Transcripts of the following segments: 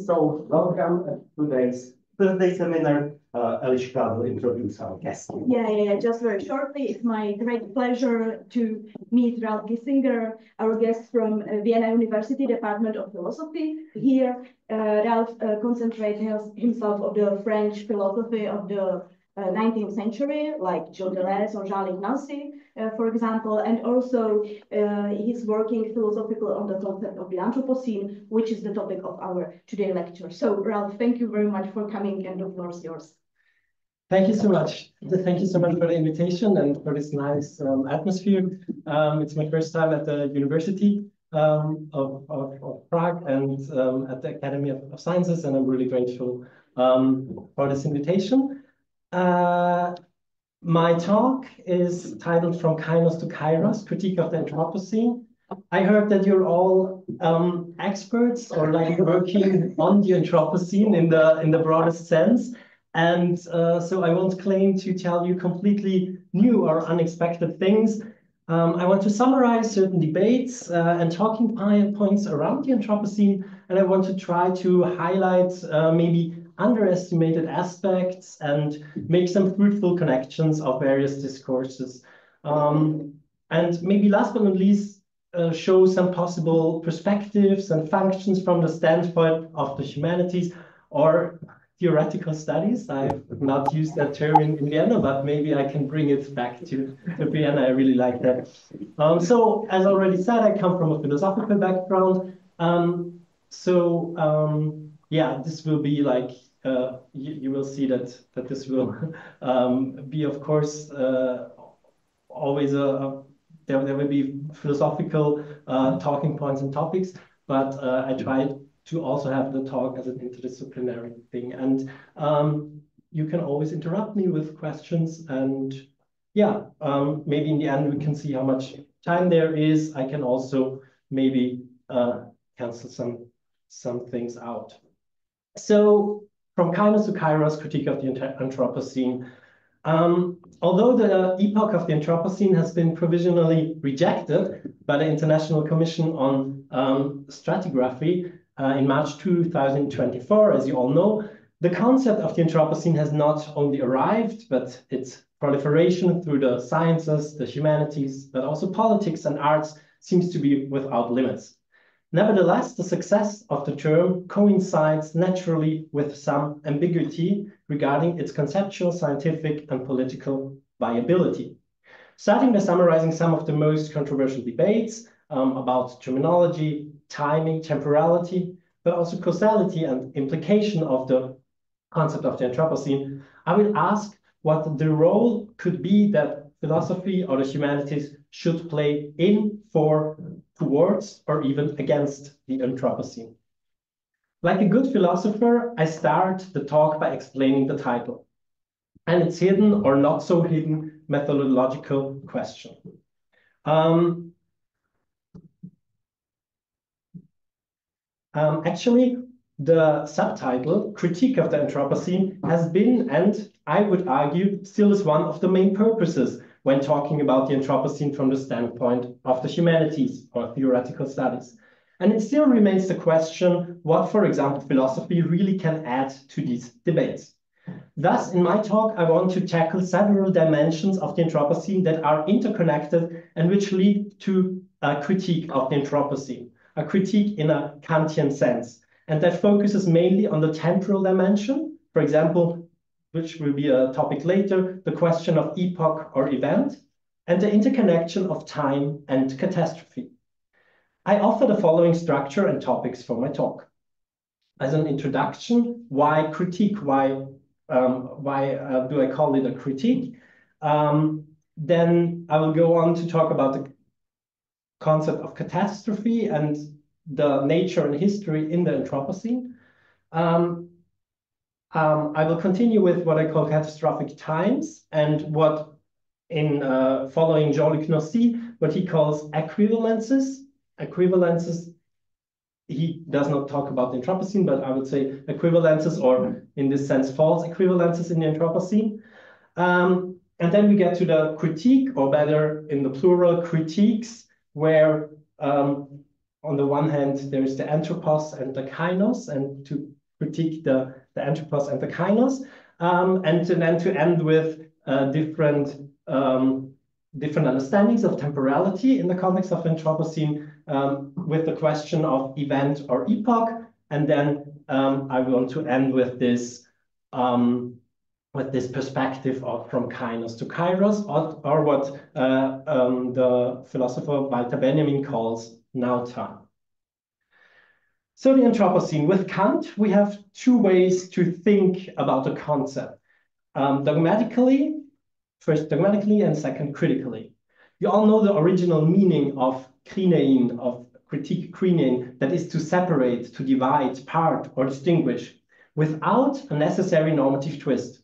So welcome to today's Thursday seminar. Eliška will introduce our guest. Yeah, just very shortly. It's my great pleasure to meet Ralf Gisinger, our guest from Vienna University Department of Philosophy. Here, Ralf concentrates himself on the French philosophy of the 19th century, like Gilles Deleuze or Jean-Luc Nancy, for example, and also he's working philosophical on the concept of the Anthropocene, which is the topic of our today lecture. So, Ralf, thank you very much for coming, and the floor is yours. Thank you so much. Thank you so much for the invitation and for this nice atmosphere. It's my first time at the University of Prague and at the Academy of Sciences, and I'm really grateful for this invitation. My talk is titled From Kainos to Kairos, Critique of the Anthropocene. I heard that you're all experts or like working on the Anthropocene in the broadest sense. And so I won't claim to tell you completely new or unexpected things. I want to summarize certain debates and talking points around the Anthropocene, and I want to try to highlight maybe underestimated aspects and make some fruitful connections of various discourses. And maybe last but not least, show some possible perspectives and functions from the standpoint of the humanities or theoretical studies. I've not used that term in Vienna, but maybe I can bring it back to Vienna. I really like that. So, as already said, I come from a philosophical background. Yeah, this will be like, you will see that this will be, of course, always there will be philosophical talking points and topics, but I tried to also have the talk as an interdisciplinary thing. And you can always interrupt me with questions. And yeah, maybe in the end, we can see how much time there is. I can also maybe cancel some things out. So from Kainos to Kairos, critique of the Anthropocene. Although the epoch of the Anthropocene has been provisionally rejected by the International Commission on Stratigraphy, in March 2024, as you all know, the concept of the Anthropocene has not only arrived, but its proliferation through the sciences, the humanities, but also politics and arts seems to be without limits. Nevertheless, the success of the term coincides naturally with some ambiguity regarding its conceptual, scientific, and political viability. Starting by summarizing some of the most controversial debates about terminology, timing, temporality, but also causality and implication of the concept of the Anthropocene, I will ask what the role could be that philosophy or the humanities should play in, for, towards, or even against the Anthropocene. Like a good philosopher, I start the talk by explaining the title and its hidden or not so hidden methodological question. Actually, the subtitle, Critique of the Anthropocene, has been, and I would argue, still is one of the main purposes when talking about the Anthropocene from the standpoint of the humanities or theoretical studies. And it still remains the question what, for example, philosophy really can add to these debates. Thus, in my talk, I want to tackle several dimensions of the Anthropocene that are interconnected and which lead to a critique of the Anthropocene, a critique in a Kantian sense, and that focuses mainly on the temporal dimension, for example, which will be a topic later, the question of epoch or event, and the interconnection of time and catastrophe. I offer the following structure and topics for my talk. As an introduction, why critique? Why do I call it a critique? Then I will go on to talk about the concept of catastrophe and the nature and history in the Anthropocene. I will continue with what I call catastrophic times and what in following Jean-Luc Nancy, what he calls equivalences. Equivalences, he does not talk about the Anthropocene, but I would say equivalences, or in this sense, false equivalences in the Anthropocene. And then we get to the critique, or better in the plural, critiques, where on the one hand, there is the Anthropos and the Kainos, and to critique the Anthropos and the Kainos, and then to end with different understandings of temporality in the context of Anthropocene, with the question of event or epoch, and then I want to end with this perspective of from Kainos to Kairos, or what the philosopher Walter Benjamin calls now time. So the Anthropocene. With Kant, we have two ways to think about a concept. Dogmatically, first dogmatically and second critically. You all know the original meaning of krinein, of critique krinein, that is to separate, to divide, part, or distinguish, without a necessary normative twist.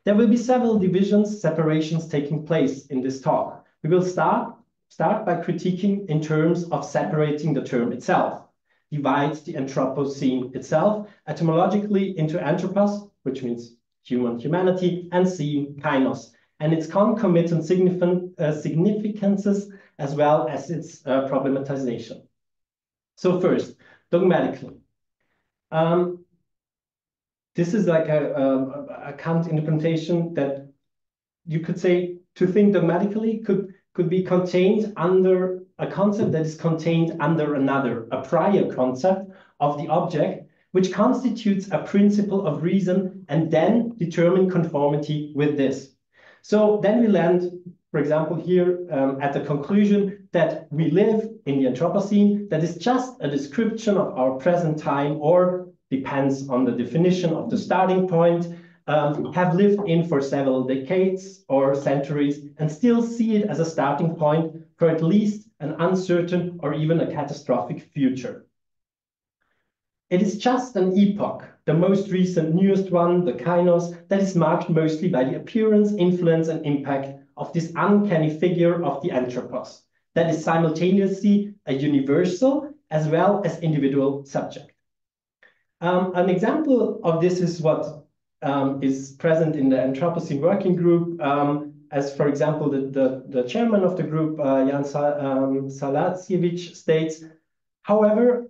There will be several divisions, separations taking place in this talk. We will start by critiquing in terms of separating the term itself, divide the Anthropocene itself etymologically into anthropos, which means human, humanity, and scene, kainos, and its concomitant significances as well as its problematization. So first, dogmatically. This is like a Kant interpretation that you could say to think dogmatically could be contained under a concept that is contained under another, a prior concept of the object, which constitutes a principle of reason and then determine conformity with this. So then we land, for example, here at the conclusion that we live in the Anthropocene, that is just a description of our present time, or depends on the definition of the starting point, have lived in for several decades or centuries, and still see it as a starting point for at least an uncertain or even a catastrophic future. It is just an epoch, the most recent, newest one, the Kainos, that is marked mostly by the appearance, influence, and impact of this uncanny figure of the Anthropos, that is simultaneously a universal as well as individual subject. An example of this is what is present in the Anthropocene working group, as for example, the chairman of the group, Jan Salatsiewicz, states, however,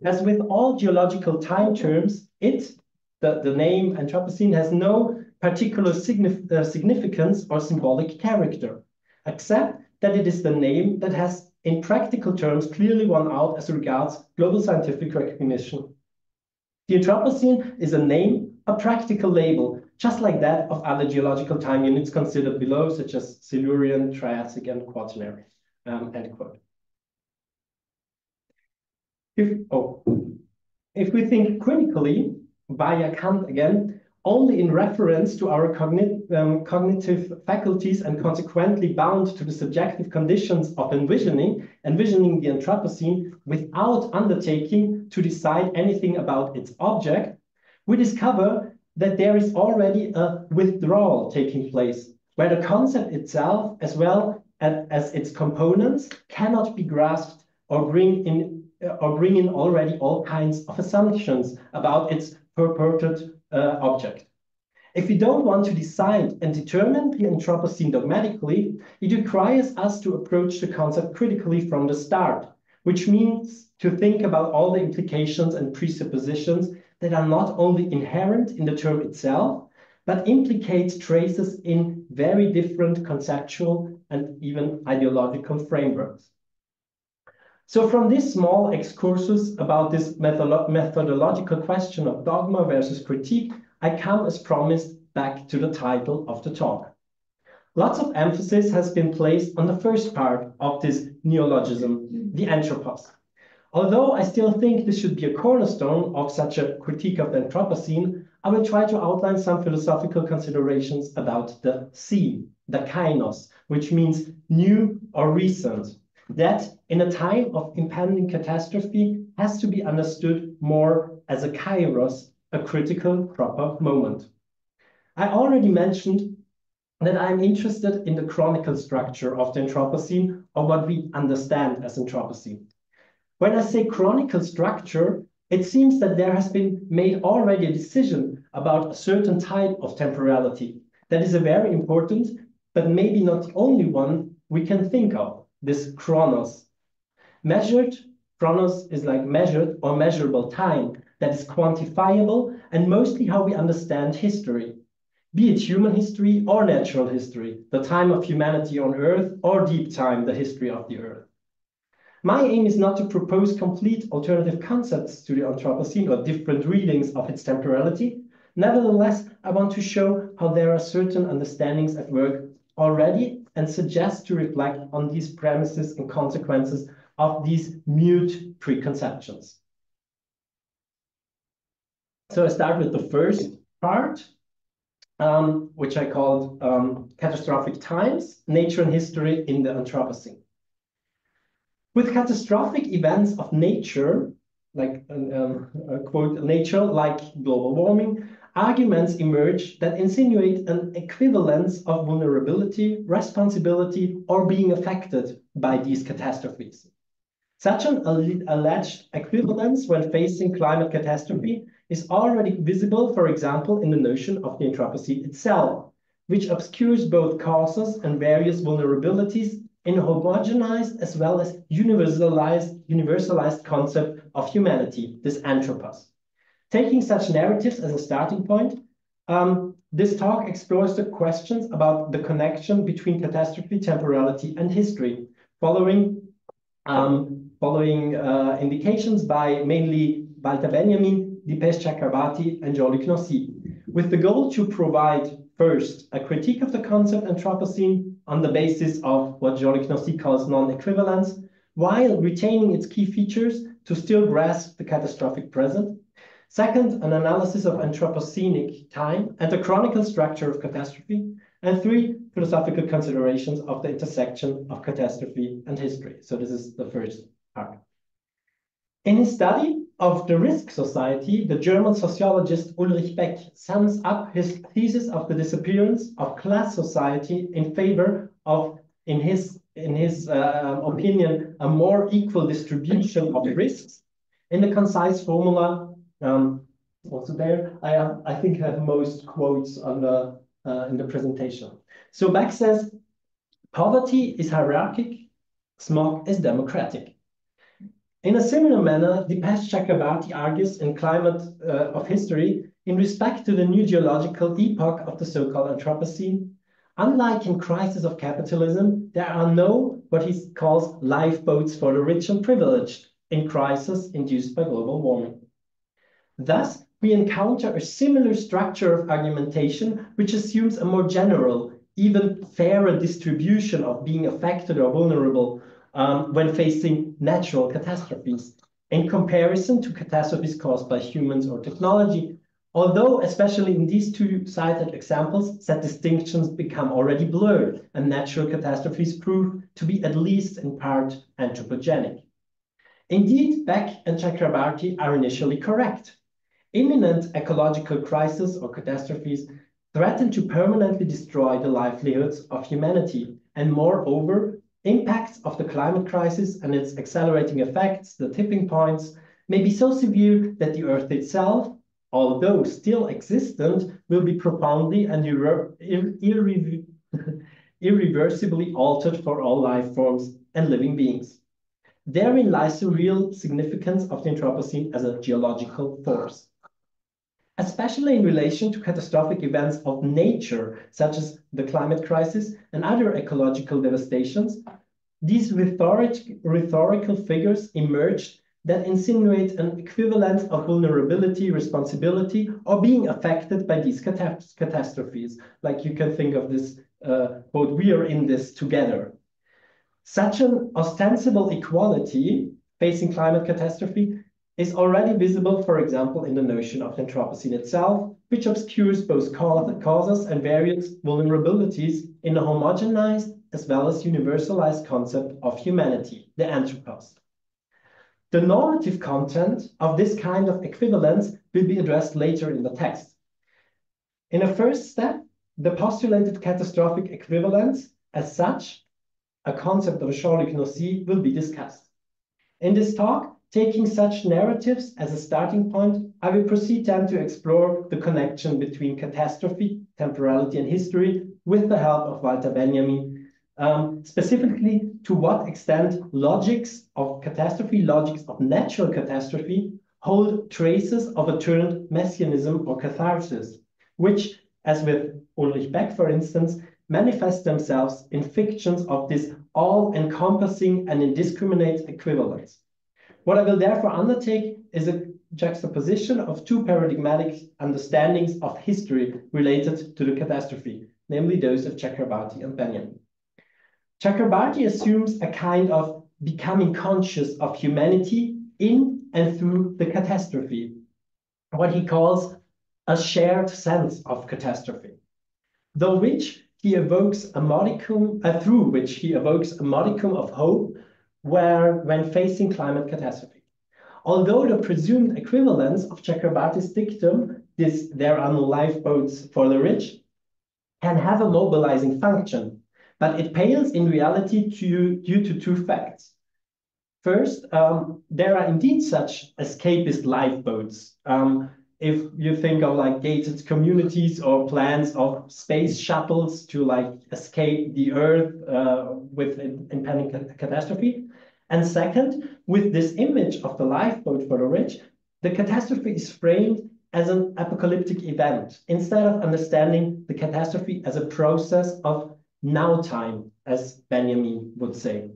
as with all geological time terms, the name Anthropocene has no particular significance or symbolic character, except that it is the name that has, in practical terms, clearly won out as regards global scientific recognition. The Anthropocene is a name, a practical label, just like that of other geological time units considered below, such as Silurian, Triassic, and Quaternary. End quote. If we think critically, via Kant again, only in reference to our cognitive faculties and consequently bound to the subjective conditions of envisioning the Anthropocene without undertaking to decide anything about its object, we discover that there is already a withdrawal taking place, where the concept itself, as well as its components, cannot be grasped or bring in already all kinds of assumptions about its purported object. If we don't want to decide and determine the Anthropocene dogmatically, it requires us to approach the concept critically from the start, which means to think about all the implications and presuppositions that are not only inherent in the term itself, but implicate traces in very different conceptual and even ideological frameworks. So from this small excursus about this methodological question of dogma versus critique, I come, as promised, back to the title of the talk. Lots of emphasis has been placed on the first part of this neologism, the Anthropos. Although I still think this should be a cornerstone of such a critique of the Anthropocene, I will try to outline some philosophical considerations about the scene, the Kainos, which means new or recent, that in a time of impending catastrophe has to be understood more as a Kairos, a critical, proper moment. I already mentioned that I'm interested in the chronicle structure of the Anthropocene, or what we understand as Anthropocene. When I say chronicle structure, it seems that there has been made already a decision about a certain type of temporality. That is a very important, but maybe not the only one we can think of, this chronos, measured Chronos is like measured or measurable time that is quantifiable and mostly how we understand history, be it human history or natural history, the time of humanity on Earth, or deep time, the history of the Earth. My aim is not to propose complete alternative concepts to the Anthropocene or different readings of its temporality. Nevertheless, I want to show how there are certain understandings at work already and suggest to reflect on these premises and consequences of these mute preconceptions. So I start with the first part, which I called catastrophic times, nature and history in the Anthropocene. With catastrophic events of nature, like quote, nature, like global warming, arguments emerge that insinuate an equivalence of vulnerability, responsibility, or being affected by these catastrophes. Such an alleged equivalence when facing climate catastrophe is already visible, for example, in the notion of the Anthropocene itself, which obscures both causes and various vulnerabilities in a homogenized as well as universalized concept of humanity, this anthropos. Taking such narratives as a starting point, this talk explores the questions about the connection between catastrophe, temporality, and history, following indications by mainly Walter Benjamin, Dipesh Chakrabarty, and Jean-Luc Nancy, with the goal to provide first a critique of the concept Anthropocene on the basis of what Jean-Luc Nancy calls non-equivalence, while retaining its key features to still grasp the catastrophic present. Second, an analysis of Anthropocenic time and the chronicle structure of catastrophe. And three, philosophical considerations of the intersection of catastrophe and history. So this is the first part. In his study of the risk society, the German sociologist Ulrich Beck sums up his thesis of the disappearance of class society in favor of, in his opinion, a more equal distribution of risks in the concise formula. Also there, I think I have most quotes on the in the presentation. So Beck says, poverty is hierarchic, smog is democratic. In a similar manner, Dipesh Chakrabarty argues in Climate of History in respect to the new geological epoch of the so-called Anthropocene. Unlike in Crisis of Capitalism, there are no, what he calls, lifeboats for the rich and privileged in crisis induced by global warming. Thus, we encounter a similar structure of argumentation which assumes a more general, even fairer distribution of being affected or vulnerable when facing natural catastrophes, in comparison to catastrophes caused by humans or technology. Although, especially in these two cited examples, said distinctions become already blurred, and natural catastrophes prove to be at least in part anthropogenic. Indeed, Beck and Chakrabarty are initially correct. Imminent ecological crises or catastrophes threaten to permanently destroy the livelihoods of humanity, and moreover, impacts of the climate crisis and its accelerating effects, the tipping points, may be so severe that the Earth itself, although still existent, will be profoundly and irreversibly altered for all life forms and living beings. Therein lies the real significance of the Anthropocene as a geological force. Especially in relation to catastrophic events of nature, such as the climate crisis and other ecological devastations, these rhetorical figures emerged that insinuate an equivalence of vulnerability, responsibility, or being affected by these catastrophes. Like you can think of this quote, we are in this together. Such an ostensible equality facing climate catastrophe is already visible, for example, in the notion of Anthropocene itself, which obscures both causes and various vulnerabilities in a homogenized as well as universalized concept of humanity, the anthropos. The normative content of this kind of equivalence will be addressed later in the text. In a first step, the postulated catastrophic equivalence as such, a concept of Jean-Luc Nancy, will be discussed. In this talk, taking such narratives as a starting point, I will proceed then to explore the connection between catastrophe, temporality, and history with the help of Walter Benjamin, specifically to what extent logics of catastrophe, logics of natural catastrophe, hold traces of a turned messianism or catharsis, which, as with Ulrich Beck, for instance, manifest themselves in fictions of this all-encompassing and indiscriminate equivalence. What I will therefore undertake is a juxtaposition of two paradigmatic understandings of history related to the catastrophe, namely those of Chakrabarty and Benjamin. Chakrabarty assumes a kind of becoming conscious of humanity in and through the catastrophe, what he calls a shared sense of catastrophe, through which he evokes a modicum of hope when facing climate catastrophe. Although the presumed equivalence of Chakrabarty's dictum, this "there are no lifeboats for the rich," can have a mobilizing function, but it pales in reality due to two facts. First, there are indeed such escapist lifeboats. If you think of like gated communities or plans of space shuttles to like escape the Earth with impending catastrophe. And second, with this image of the lifeboat for the rich, the catastrophe is framed as an apocalyptic event, instead of understanding the catastrophe as a process of now time, as Benjamin would say.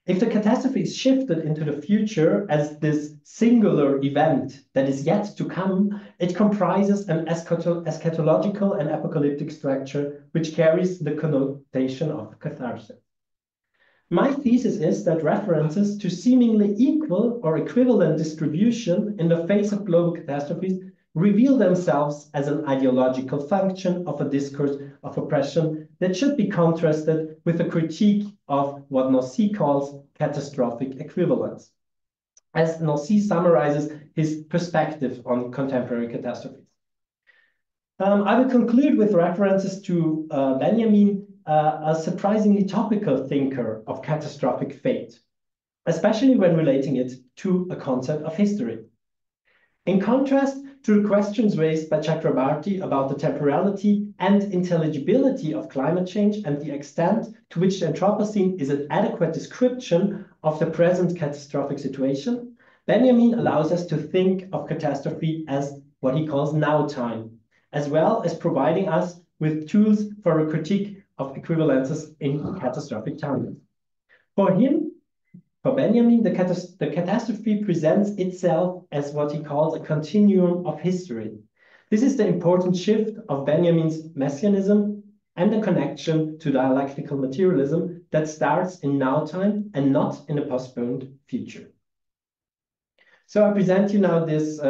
If the catastrophe is shifted into the future as this singular event that is yet to come, it comprises an eschatological and apocalyptic structure which carries the connotation of catharsis. My thesis is that references to seemingly equal or equivalent distribution in the face of global catastrophes reveal themselves as an ideological function of a discourse of oppression that should be contrasted with a critique of what Nossi calls catastrophic equivalence, as Nossi summarizes his perspective on contemporary catastrophes. I will conclude with references to Benjamin, a surprisingly topical thinker of catastrophic fate, especially when relating it to a concept of history. In contrast to the questions raised by Chakrabarty about the temporality and intelligibility of climate change and the extent to which the Anthropocene is an adequate description of the present catastrophic situation, Benjamin allows us to think of catastrophe as what he calls now time, as well as providing us with tools for a critique of equivalences in catastrophic time. For Benjamin, the catastrophe presents itself as what he calls a continuum of history. This is the important shift of Benjamin's messianism and the connection to dialectical materialism that starts in now time and not in a postponed future. So I present you now this,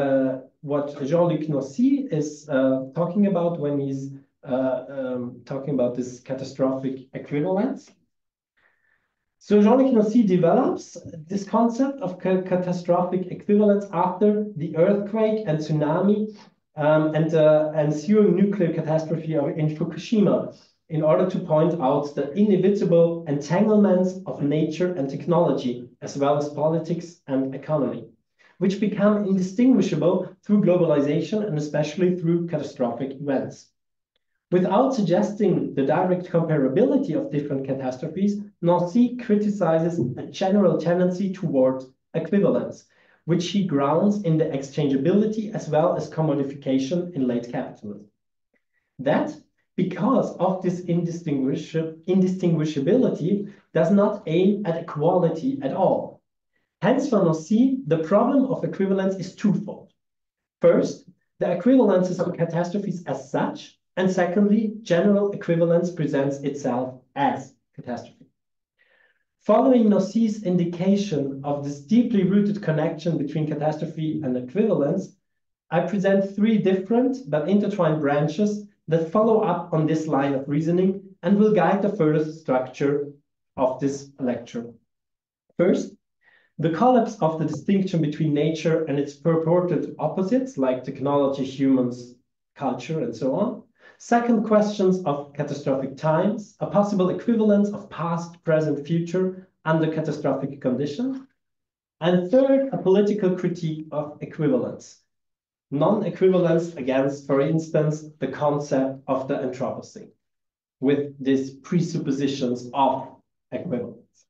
what Jean-Luc Nossi is talking about when he's talking about this catastrophic equivalence. So Jean-Luc Nossi develops this concept of catastrophic equivalence after the earthquake and tsunami and ensuing nuclear catastrophe in Fukushima, in order to point out the inevitable entanglements of nature and technology, as well as politics and economy, which become indistinguishable through globalization and especially through catastrophic events. Without suggesting the direct comparability of different catastrophes, Nossi criticizes a general tendency toward equivalence, which he grounds in the exchangeability as well as commodification in late capitalism. That, because of this indistinguishability, does not aim at equality at all. Hence, for Nossi, the problem of equivalence is twofold. First, the equivalences of catastrophes as such, and secondly, general equivalence presents itself as catastrophe. Following Nossi's indication of this deeply rooted connection between catastrophe and equivalence, I present three different but intertwined branches that follow up on this line of reasoning and will guide the further structure of this lecture. First, the collapse of the distinction between nature and its purported opposites, like technology, humans, culture, and so on. Second, questions of catastrophic times, a possible equivalence of past, present, future under catastrophic conditions. And third, a political critique of equivalence. Non-equivalence against, for instance, the concept of the Anthropocene. with these presuppositions of equivalence.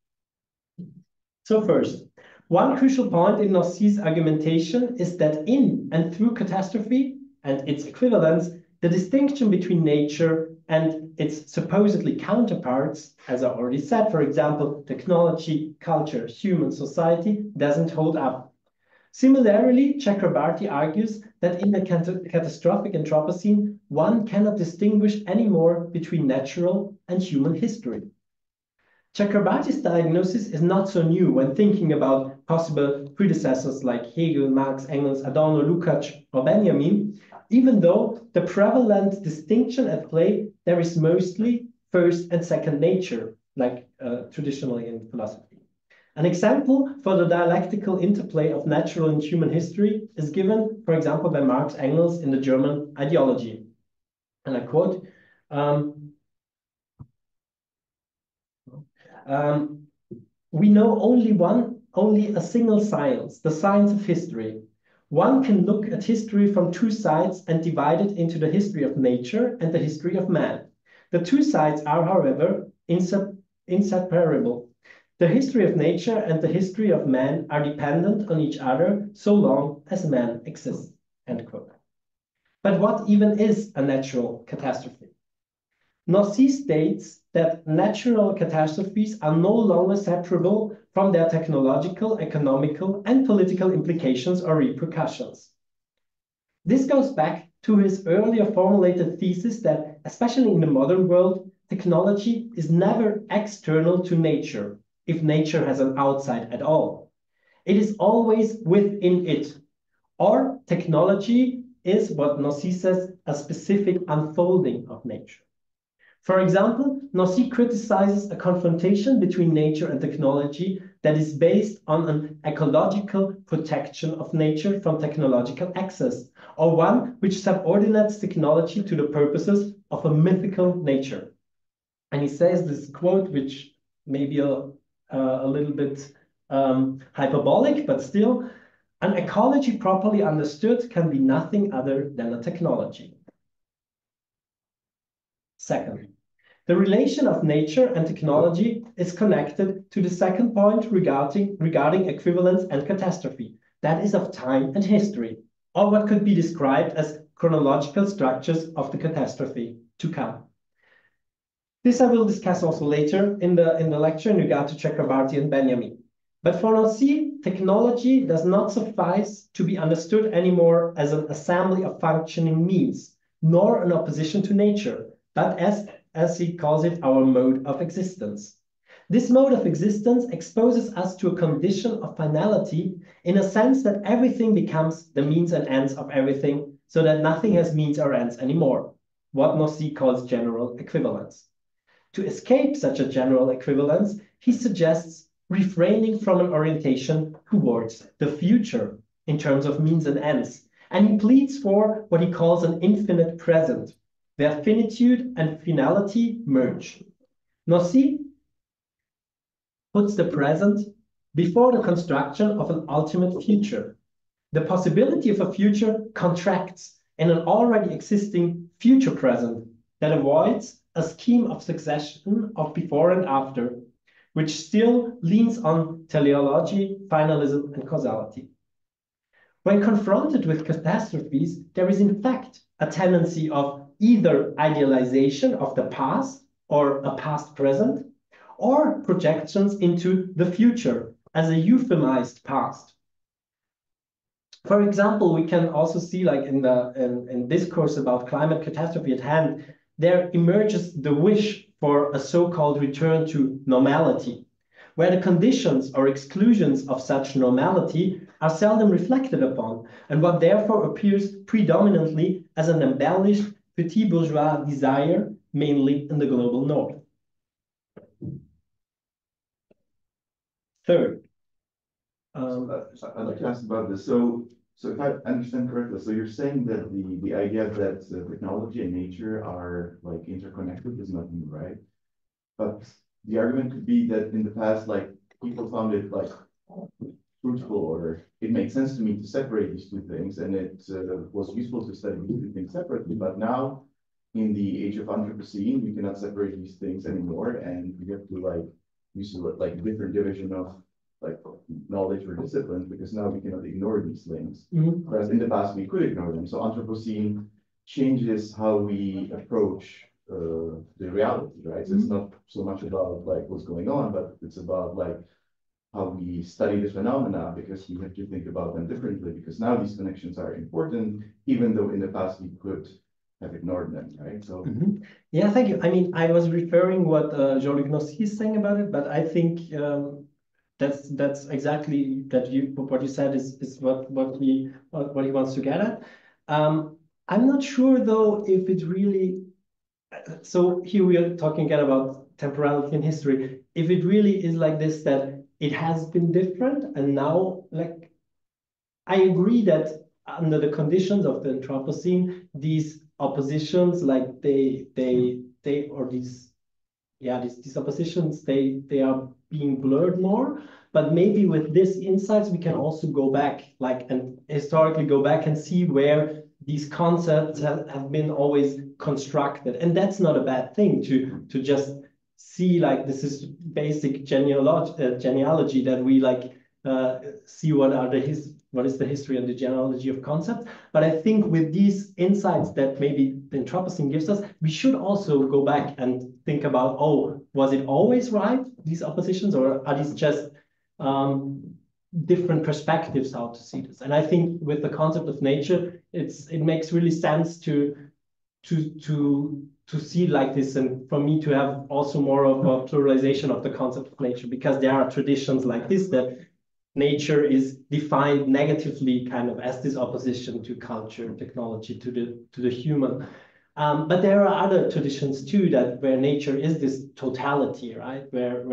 So first, one crucial point in Gnosis' argumentation is that in and through catastrophe and its equivalence, the distinction between nature and its supposedly counterparts, as I already said, for example, technology, culture, human society, doesn't hold up. Similarly, Chakrabarty argues that in the catastrophic Anthropocene, one cannot distinguish anymore between natural and human history. Chakrabarty's diagnosis is not so new when thinking about possible predecessors like Hegel, Marx, Engels, Adorno, Lukács, or Benjamin, even though the prevalent distinction at play there is mostly first and second nature, like traditionally in philosophy. An example for the dialectical interplay of natural and human history is given, for example, by Marx Engels in the German Ideology. And I quote, we know only a single science, the science of history. One can look at history from two sides and divide it into the history of nature and the history of man. The two sides are, however, inseparable. The history of nature and the history of man are dependent on each other so long as man exists. End quote. But what even is a natural catastrophe? Gnosis states that natural catastrophes are no longer separable from their technological, economical, and political implications or repercussions. This goes back to his earlier formulated thesis that, especially in the modern world, technology is never external to nature, if nature has an outside at all. It is always within it. Or technology is what Gnosis says, a specific unfolding of nature. For example, Gnosis criticizes a confrontation between nature and technology that is based on an ecological protection of nature from technological access, or one which subordinates technology to the purposes of a mythical nature. And he says this quote, which may be a little bit hyperbolic, but still, an ecology properly understood can be nothing other than a technology. Second, the relation of nature and technology is connected to the second point regarding equivalence and catastrophe, that is of time and history, or what could be described as chronological structures of the catastrophe to come. This I will discuss also later in the lecture in regard to Chakrabarty and Benjamin. But for Gnosis, technology does not suffice to be understood anymore as an assembly of functioning means, nor an opposition to nature, but as he calls it, our mode of existence. This mode of existence exposes us to a condition of finality in a sense that everything becomes the means and ends of everything, so that nothing has means or ends anymore, what Gnosis calls general equivalence. To escape such a general equivalence, he suggests refraining from an orientation towards the future in terms of means and ends, and he pleads for what he calls an infinite present, where finitude and finality merge. Gnosis puts the present before the construction of an ultimate future. The possibility of a future contracts in an already existing future present that avoids a scheme of succession of before and after, which still leans on teleology, finalism, and causality. When confronted with catastrophes, there is in fact a tendency of either idealization of the past or a past present, or projections into the future as a euphemized past. For example, we can also see, like in discourse about climate catastrophe at hand, there emerges the wish for a so-called return to normality, where the conditions or exclusions of such normality are seldom reflected upon, and what therefore appears predominantly as an embellished petit bourgeois desire, mainly in the global north. Third, I'd like to ask about this. So if I understand correctly, so you're saying that the idea that technology and nature are like interconnected is not new, right? But the argument could be that in the past, like people found it like fruitful, or it made sense to me to separate these two things, and it was useful to study these two things separately. But now in the age of Anthropocene, you cannot separate these things anymore, and you have to like use like different division of like knowledge or disciplines, because now we cannot ignore these things. Whereas in the past we could ignore them. So Anthropocene changes how we approach the reality, right? So it's not so much about like what's going on, but it's about like how we study the phenomena, because we have to think about them differently, because now these connections are important, even though in the past we could have ignored them, right? So yeah, thank you. I mean, I was referring what Jean-Luc Nancy is saying about it, but I think that's exactly what you said is what he wants to get at. I'm not sure though if it really. So here we are talking again about temporality in history. If it really is like this, that it has been different, and now, like, I agree that under the conditions of the Anthropocene, these oppositions, like these oppositions, they are being blurred more. But maybe with these insights, we can also go back, like, and historically go back and see where these concepts have been always constructed. And that's not a bad thing to just see, like, this is basic genealogy that we like see what is the history and the genealogy of concepts. But I think with these insights that maybe the Anthropocene gives us, we should also go back and think about, oh, was it always right, these oppositions, or are these just different perspectives how to see this? And I think with the concept of nature, it makes really sense to see like this, and for me to have also more of a pluralization of the concept of nature, because there are traditions like this that nature is defined negatively, kind of as this opposition to culture, technology, to the human. But there are other traditions too where nature is this totality, right? Where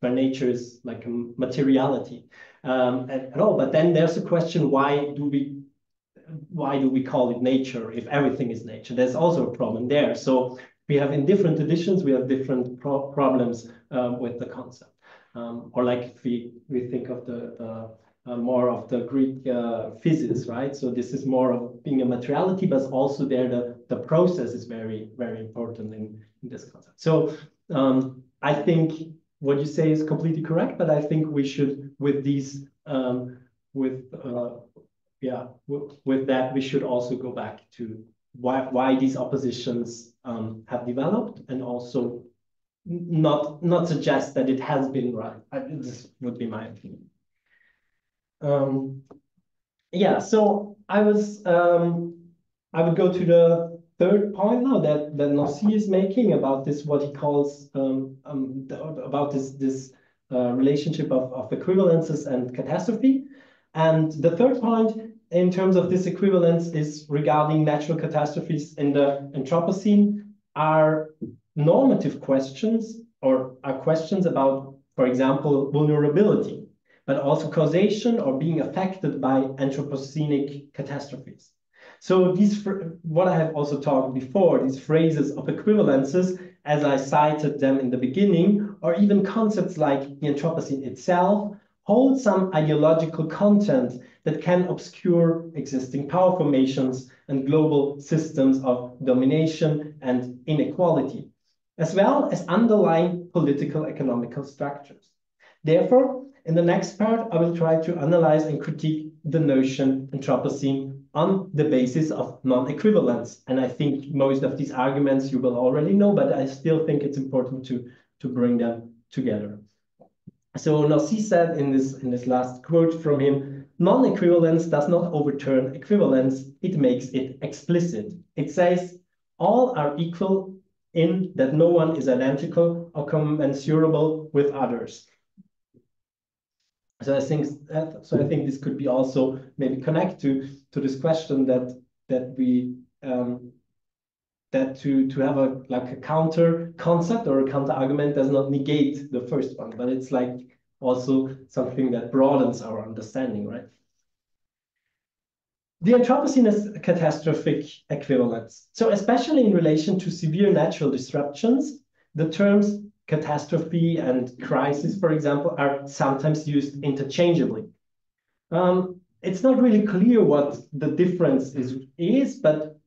nature is like a materiality at all. But then there's a question: why do we call it nature if everything is nature? There's also a problem there. So we have in different traditions, we have different problems with the concept. Or like if we think of the more of the Greek physis, right? So this is more of being a materiality, but also there the process is very, very important in this concept. So I think what you say is completely correct, but I think we should, with these with that, we should also go back to why these oppositions have developed, and also not suggest that it has been right. This would be my opinion. Yeah, so I would go to the third point now that Nancy is making about this, what he calls about this relationship of equivalences and catastrophe. And the third point in terms of this equivalence is regarding natural catastrophes in the Anthropocene are normative questions, or are questions about, for example, vulnerability, but also causation or being affected by anthropocenic catastrophes. So these, what I have also talked before, these phrases of equivalences, as I cited them in the beginning, or even concepts like the Anthropocene itself, hold some ideological content that can obscure existing power formations and global systems of domination and inequality, as well as underlying political economical structures. Therefore, in the next part, I will try to analyze and critique the notion Anthropocene on the basis of non-equivalence. And I think most of these arguments you will already know, but I still think it's important to bring them together. So Nancy said in this last quote from him, non-equivalence does not overturn equivalence, it makes it explicit. It says, all are equal in that no one is identical or commensurable with others. So I think this could be also maybe connect to this question that we that to have a counter concept or a counter argument does not negate the first one, but it's like also something that broadens our understanding, right? The Anthropocene is a catastrophic equivalence. So especially in relation to severe natural disruptions, the terms catastrophe and crisis, for example, are sometimes used interchangeably. It's not really clear what the difference is, but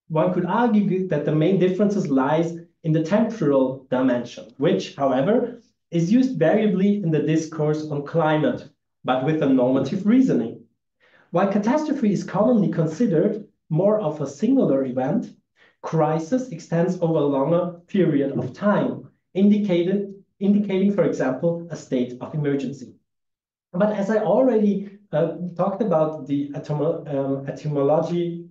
one could argue that the main differences lies in the temporal dimension, which, however, is used variably in the discourse on climate, but with a normative reasoning. While catastrophe is commonly considered more of a singular event, crisis extends over a longer period of time, indicating, for example, a state of emergency. But as I already talked about the etymology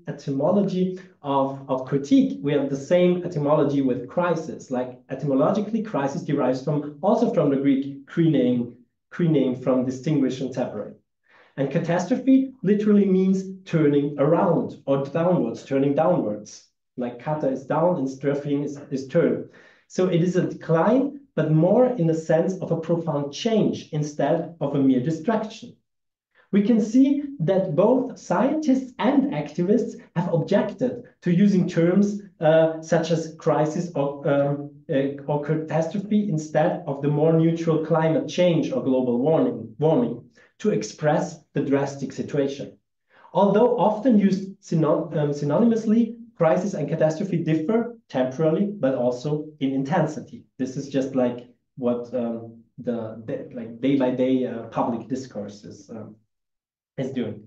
of critique, we have the same etymology with crisis. Like etymologically, crisis derives also from the Greek krename from distinguish and separate. And catastrophe literally means turning around or downwards, turning downwards. Like kata is down and strafing is turn. So it is a decline, but more in the sense of a profound change instead of a mere distraction. We can see that both scientists and activists have objected to using terms such as crisis or catastrophe instead of the more neutral climate change or global warming to express the drastic situation. Although often used synonymously, crisis and catastrophe differ temporally, but also in intensity. This is just like what the day-by-day public discourse is doing.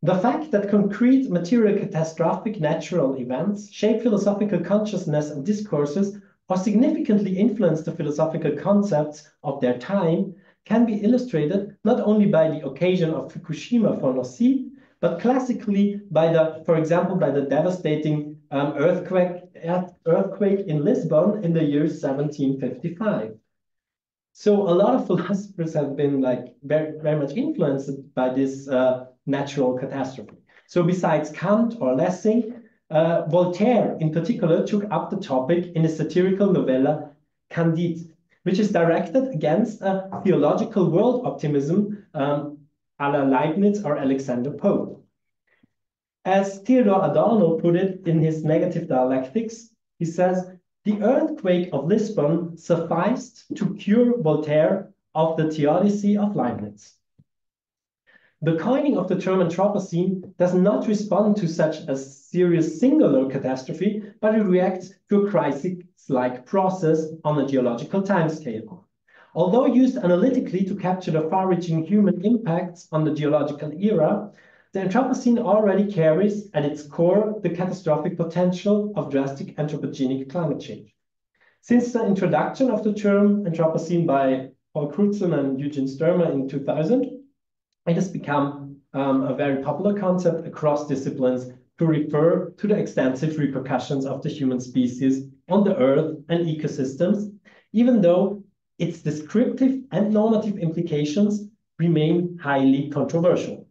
The fact that concrete material catastrophic natural events shape philosophical consciousness and discourses or significantly influence the philosophical concepts of their time can be illustrated not only by the occasion of Fukushima for Nossi, but classically for example, by the devastating earthquake in Lisbon in the year 1755. So a lot of philosophers have been like very much influenced by this natural catastrophe. So besides Kant or Lessing, Voltaire in particular took up the topic in his satirical novella Candide, which is directed against a theological world optimism a la Leibniz or Alexander Pope. As Theodor Adorno put it in his Negative Dialectics, he says, "The earthquake of Lisbon sufficed to cure Voltaire of the theodicy of Leibniz." The coining of the term Anthropocene does not respond to such a serious singular catastrophe, but it reacts to a crisis-like process on a geological timescale. Although used analytically to capture the far-reaching human impacts on the geological era, the Anthropocene already carries at its core the catastrophic potential of drastic anthropogenic climate change. Since the introduction of the term Anthropocene by Paul Crutzen and Eugene Sturmer in 2000, it has become a very popular concept across disciplines to refer to the extensive repercussions of the human species on the Earth and ecosystems, even though its descriptive and normative implications remain highly controversial.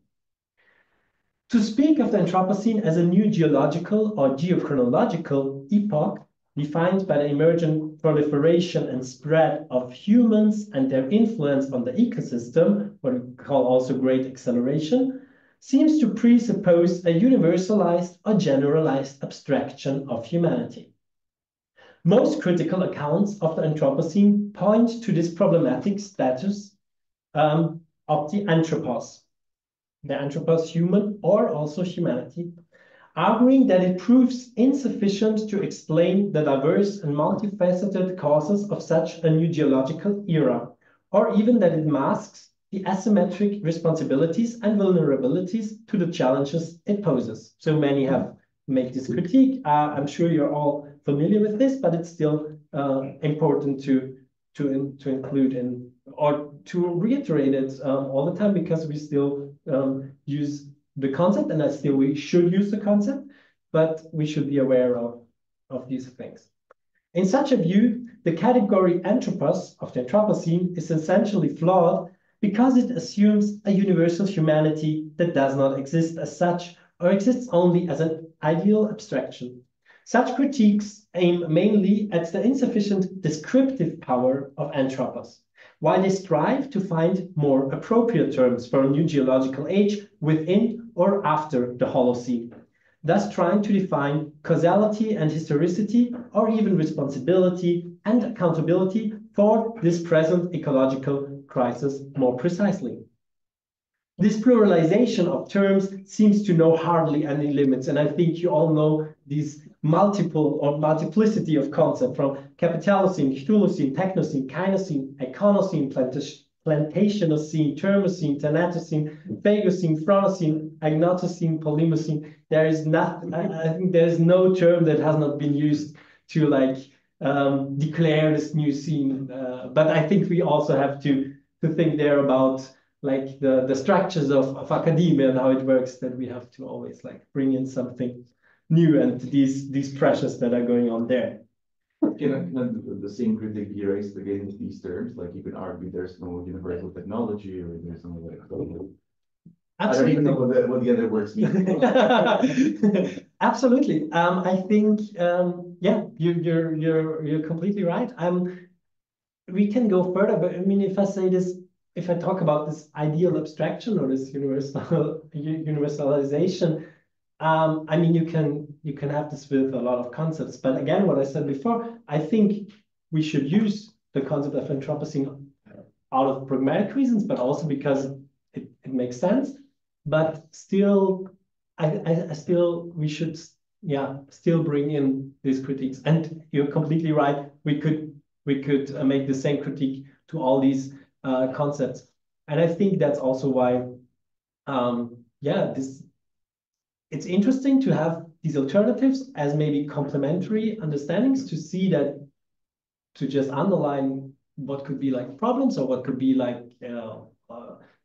To speak of the Anthropocene as a new geological or geochronological epoch, defined by the emergent proliferation and spread of humans and their influence on the ecosystem, what we call also great acceleration, seems to presuppose a universalized or generalized abstraction of humanity. Most critical accounts of the Anthropocene point to this problematic status of the anthropos, human or also humanity, arguing that it proves insufficient to explain the diverse and multifaceted causes of such a new geological era, or even that it masks the asymmetric responsibilities and vulnerabilities to the challenges it poses. So many have made this critique. I'm sure you're all familiar with this, but it's still important to include in or to reiterate it all the time, because we still use the concept, and we should use the concept, but we should be aware of these things. In such a view, the category anthropos of the Anthropocene is essentially flawed because it assumes a universal humanity that does not exist as such, or exists only as an ideal abstraction. Such critiques aim mainly at the insufficient descriptive power of anthropos, while they strive to find more appropriate terms for a new geological age within or after the Holocene, thus trying to define causality and historicity, or even responsibility and accountability for this present ecological crisis more precisely. This pluralization of terms seems to know hardly any limits, and I think you all know these multiple or multiplicity of concepts from Capitalocene, Cthulhucene, Technocene, Kainoscene, Iconocene, Plantationocene, Thermocene, Thanatocene, Phagocene, Phronocene, Agnotocene, Polymocene. There is not, I think there is no term that has not been used to like declare this new scene. But I think we also have to think there about like the structures of academia and how it works, that we have to always like bring in something new and these pressures that are going on there. Can the same critic be raised against these terms? Like you could argue there's no universal technology, or there's no like. I don't even know what the other words mean. Absolutely. I think yeah, you're completely right. We can go further, but I mean, if I say this, if I talk about this ideal abstraction or this universalization, I mean, you can have this with a lot of concepts. But again, what I said before, I think we should use the concept of Anthropocene out of pragmatic reasons, but also because it makes sense. But still, we should, yeah, still bring in these critiques. And you're completely right. We could make the same critique to all these concepts. And I think that's also why, yeah, it's interesting to have these alternatives as maybe complementary understandings, to see that, to just underline what could be like problems or what could be like the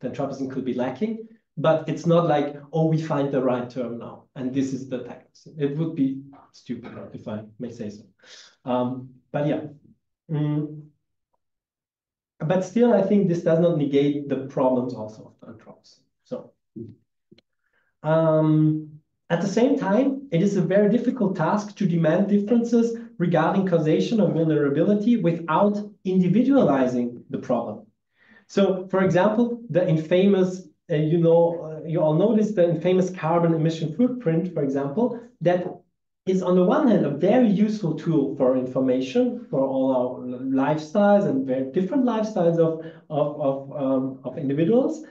Anthropocene could be lacking. But it's not like, oh, we find the right term now, and this is the text. It would be stupid, if I may say so. But yeah. But still, I think this does not negate the problems also of the Anthropocene. So, at the same time, it is a very difficult task to demand differences regarding causation or vulnerability without individualizing the problem. So, for example, the infamous, you all notice the infamous carbon emission footprint, for example, that is on the one hand a very useful tool for information for all our lifestyles and very different lifestyles of individuals.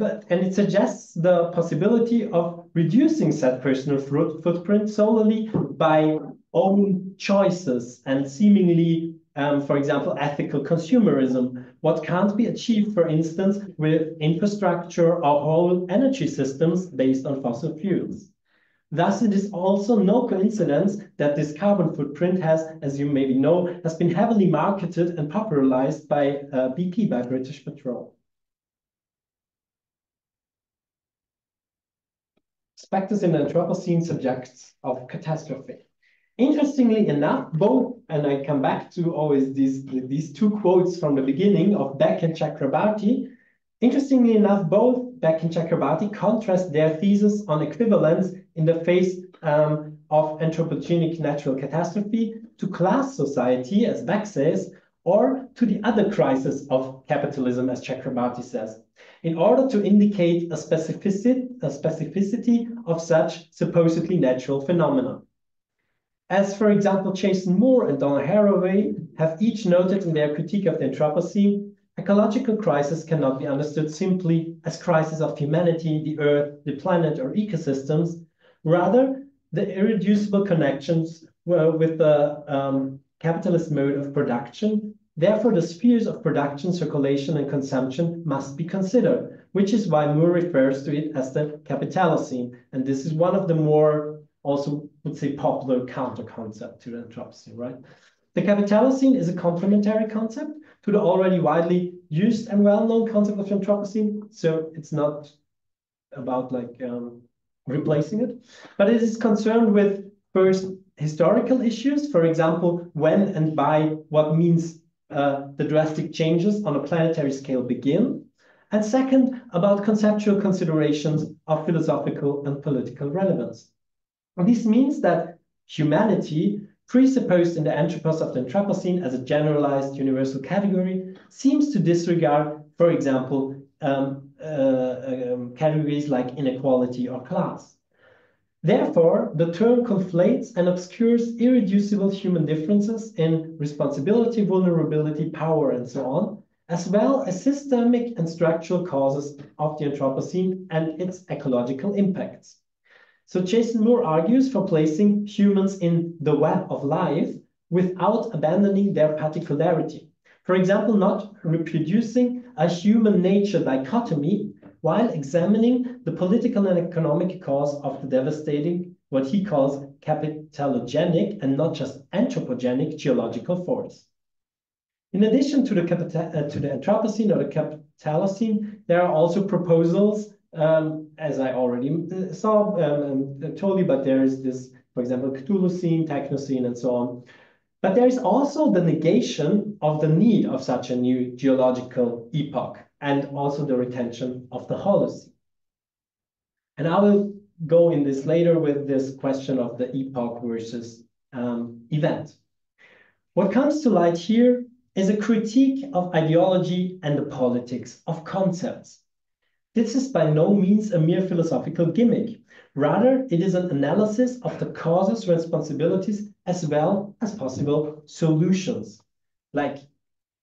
And it suggests the possibility of reducing said personal footprint solely by own choices and seemingly, for example, ethical consumerism, what can't be achieved, for instance, with infrastructure or whole energy systems based on fossil fuels. Thus, it is also no coincidence that this carbon footprint has, as you maybe know, has been heavily marketed and popularized by BP, by British Petroleum. Spectres in the Anthropocene subjects of catastrophe. Interestingly enough, both, and I come back to always these two quotes from the beginning of Beck and Chakrabarty. Interestingly enough, both Beck and Chakrabarty contrast their thesis on equivalence in the face of anthropogenic natural catastrophe to class society, as Beck says, or to the other crisis of capitalism, as Chakrabarty says, in order to indicate a specificity of such supposedly natural phenomena. As, for example, Jason Moore and Donna Haraway have each noted in their critique of the Anthropocene, ecological crisis cannot be understood simply as crisis of humanity, the earth, the planet, or ecosystems. Rather, the irreducible connections with the capitalist mode of production. Therefore, the spheres of production, circulation, and consumption must be considered, which is why Moore refers to it as the Capitalocene. And this is one of the more, also would say, popular counter-concept to the Anthropocene, right? The Capitalocene is a complementary concept to the already widely used and well-known concept of Anthropocene. So it's not about like replacing it, but it is concerned with first historical issues, for example, when and by what means the drastic changes on a planetary scale begin, and second, about conceptual considerations of philosophical and political relevance. And this means that humanity, presupposed in the anthropos of the Anthropocene as a generalized universal category, seems to disregard, for example, categories like inequality or class. Therefore, the term conflates and obscures irreducible human differences in responsibility, vulnerability, power, and so on, as well as systemic and structural causes of the Anthropocene and its ecological impacts. So Jason Moore argues for placing humans in the web of life without abandoning their particularity. For example, not reproducing a human nature dichotomy while examining the political and economic cause of the devastating, what he calls capitalogenic and not just anthropogenic geological force. In addition to the Anthropocene or the Capitalocene, there are also proposals, as I already saw, told you, but there is this, for example, Cthulhucene, Technocene, and so on. But there is also the negation of the need of such a new geological epoch and also the retention of the Holocene. And I will go in this later with this question of the epoch versus event. What comes to light here is a critique of ideology and the politics of concepts. This is by no means a mere philosophical gimmick. Rather, it is an analysis of the causes, responsibilities, as well as possible solutions. Like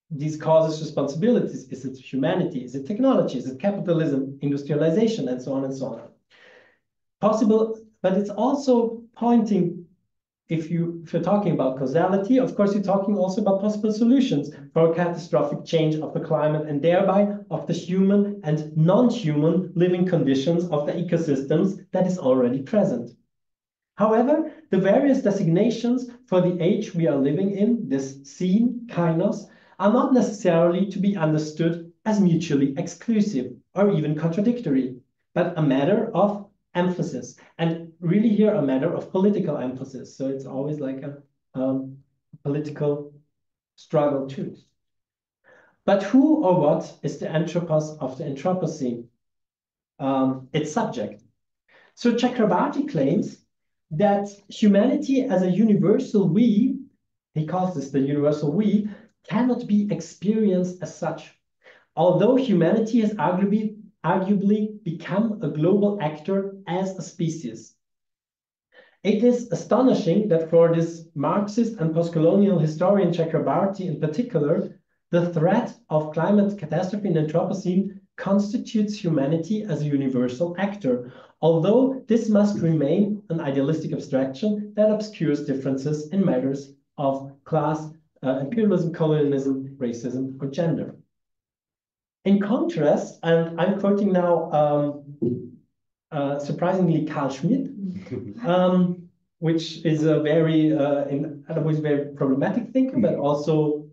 these causes, responsibilities, is it humanity, is it technology, is it capitalism, industrialization, and so on and so on. Possible, but it's also pointing, if you're talking about causality, of course, you're talking also about possible solutions for a catastrophic change of the climate and thereby of the human and non-human living conditions of the ecosystems that is already present. However, the various designations for the age we are living in, this scene, Kainos, are not necessarily to be understood as mutually exclusive or even contradictory, but a matter of emphasis, and really here a matter of political emphasis. So it's always like a political struggle too. But who or what is the anthropos of the Anthropocene? Its subject. So Chakrabarty claims that humanity as a universal we, he calls this the universal we, cannot be experienced as such. Although humanity has arguably become a global actor as a species. It is astonishing that for this Marxist and post-colonial historian Chakrabarty in particular, the threat of climate catastrophe in the Anthropocene constitutes humanity as a universal actor, although this must remain an idealistic abstraction that obscures differences in matters of class, imperialism, colonialism, racism, or gender. In contrast, and I'm quoting now surprisingly Carl Schmitt, which is a very, in other ways, very problematic thinker, but also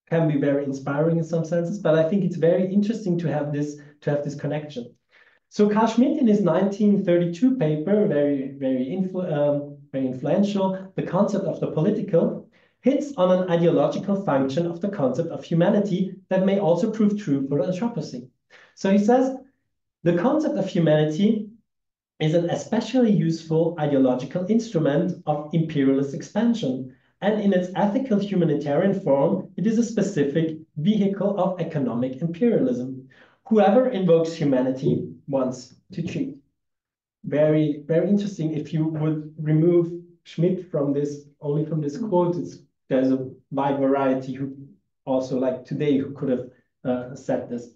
can be very inspiring in some senses. But I think it's very interesting to have this connection. So Carl Schmitt, in his 1932 paper, very influential, The Concept of the Political, hits on an ideological function of the concept of humanity that may also prove true for Anthropocene. So he says, the concept of humanity is an especially useful ideological instrument of imperialist expansion, and in its ethical humanitarian form, it is a specific vehicle of economic imperialism. Whoever invokes humanity wants to cheat. Very, very interesting. If you would remove Schmitt from this, only from this quote, there's a wide variety who also, like today, who could have said this.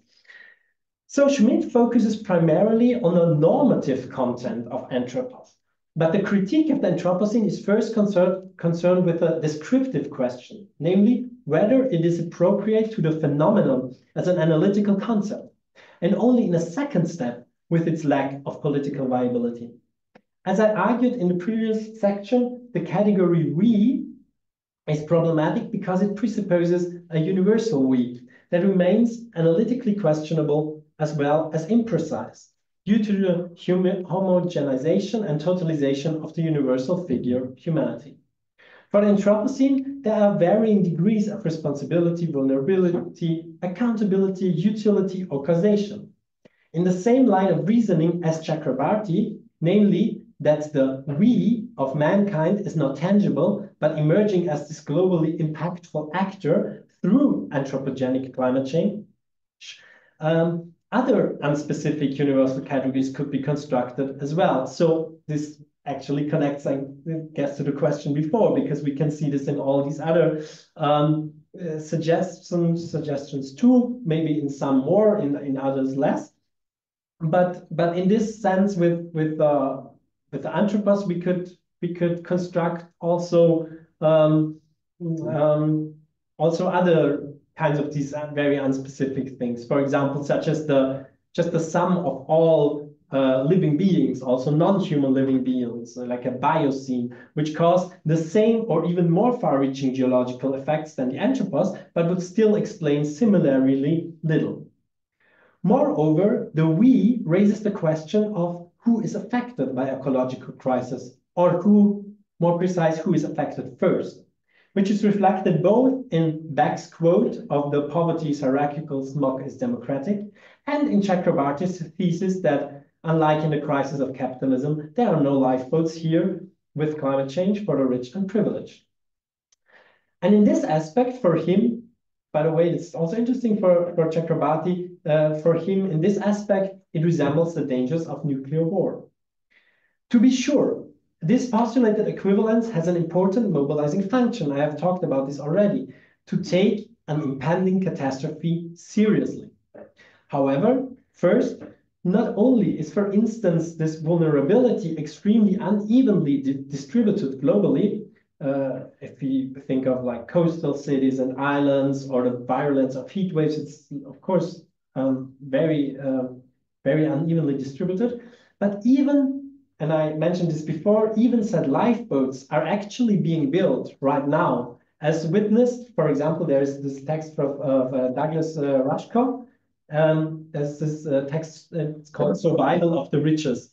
So Schmitt focuses primarily on the normative content of Anthropos, but the critique of the Anthropocene is first concerned with a descriptive question, namely whether it is appropriate to the phenomenon as an analytical concept, and only in a second step with its lack of political viability. As I argued in the previous section, the category we is problematic because it presupposes a universal we that remains analytically questionable as well as imprecise due to the homogenization and totalization of the universal figure humanity. For the Anthropocene, there are varying degrees of responsibility, vulnerability, accountability, utility, or causation. In the same line of reasoning as Chakrabarty, namely that the we of mankind is not tangible, but emerging as this globally impactful actor through anthropogenic climate change, other unspecific universal categories could be constructed as well. So this actually connects, I guess, to the question before, because we can see this in all these other suggestions too, maybe in some more, in others less. but in this sense, with the Anthropos, we could construct also also other kinds of these very unspecific things. For example, such as just the sum of all living beings, also non-human living beings, like a biocene, which cause the same or even more far-reaching geological effects than the Anthropos, but would still explain similarly little. Moreover, the we raises the question of who is affected by ecological crisis, or who, more precise, who is affected first, which is reflected both in Beck's quote of the poverty's hierarchical smog is democratic, and in Chakrabarty's thesis that, unlike in the crisis of capitalism, there are no lifeboats here with climate change for the rich and privileged. And in this aspect, for him, by the way, it's also interesting for Chakrabarty, for him, in this aspect, it resembles the dangers of nuclear war. To be sure, this postulated equivalence has an important mobilizing function. I have talked about this already, to take an impending catastrophe seriously. However, first, not only is, for instance, this vulnerability extremely unevenly distributed globally, if we think of like coastal cities and islands or the virulence of heat waves, it's of course very unevenly distributed. But even, and I mentioned this before, even said lifeboats are actually being built right now, as witnessed, for example, there is this text of Douglas Rushkoff. There's this text, it's called Survival of the Richest.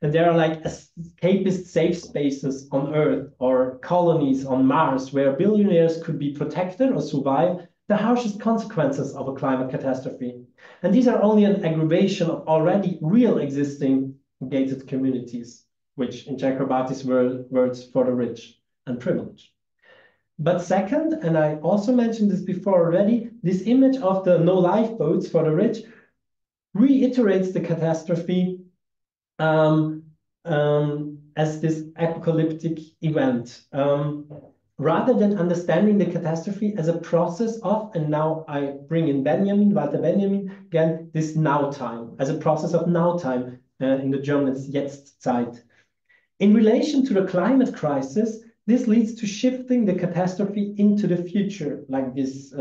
And there are like escapist safe spaces on Earth or colonies on Mars where billionaires could be protected or survive the harshest consequences of a climate catastrophe. And these are only an aggravation of already real existing gated communities, which in Chakrabarty's words for the rich and privileged. But second, and I also mentioned this before already, this image of the no lifeboats for the rich reiterates the catastrophe as this apocalyptic event, rather than understanding the catastrophe as a process of, and now I bring in Walter Benjamin, again, this now time, as a process of now time, in the German it's Jetztzeit. In relation to the climate crisis, this leads to shifting the catastrophe into the future, like this,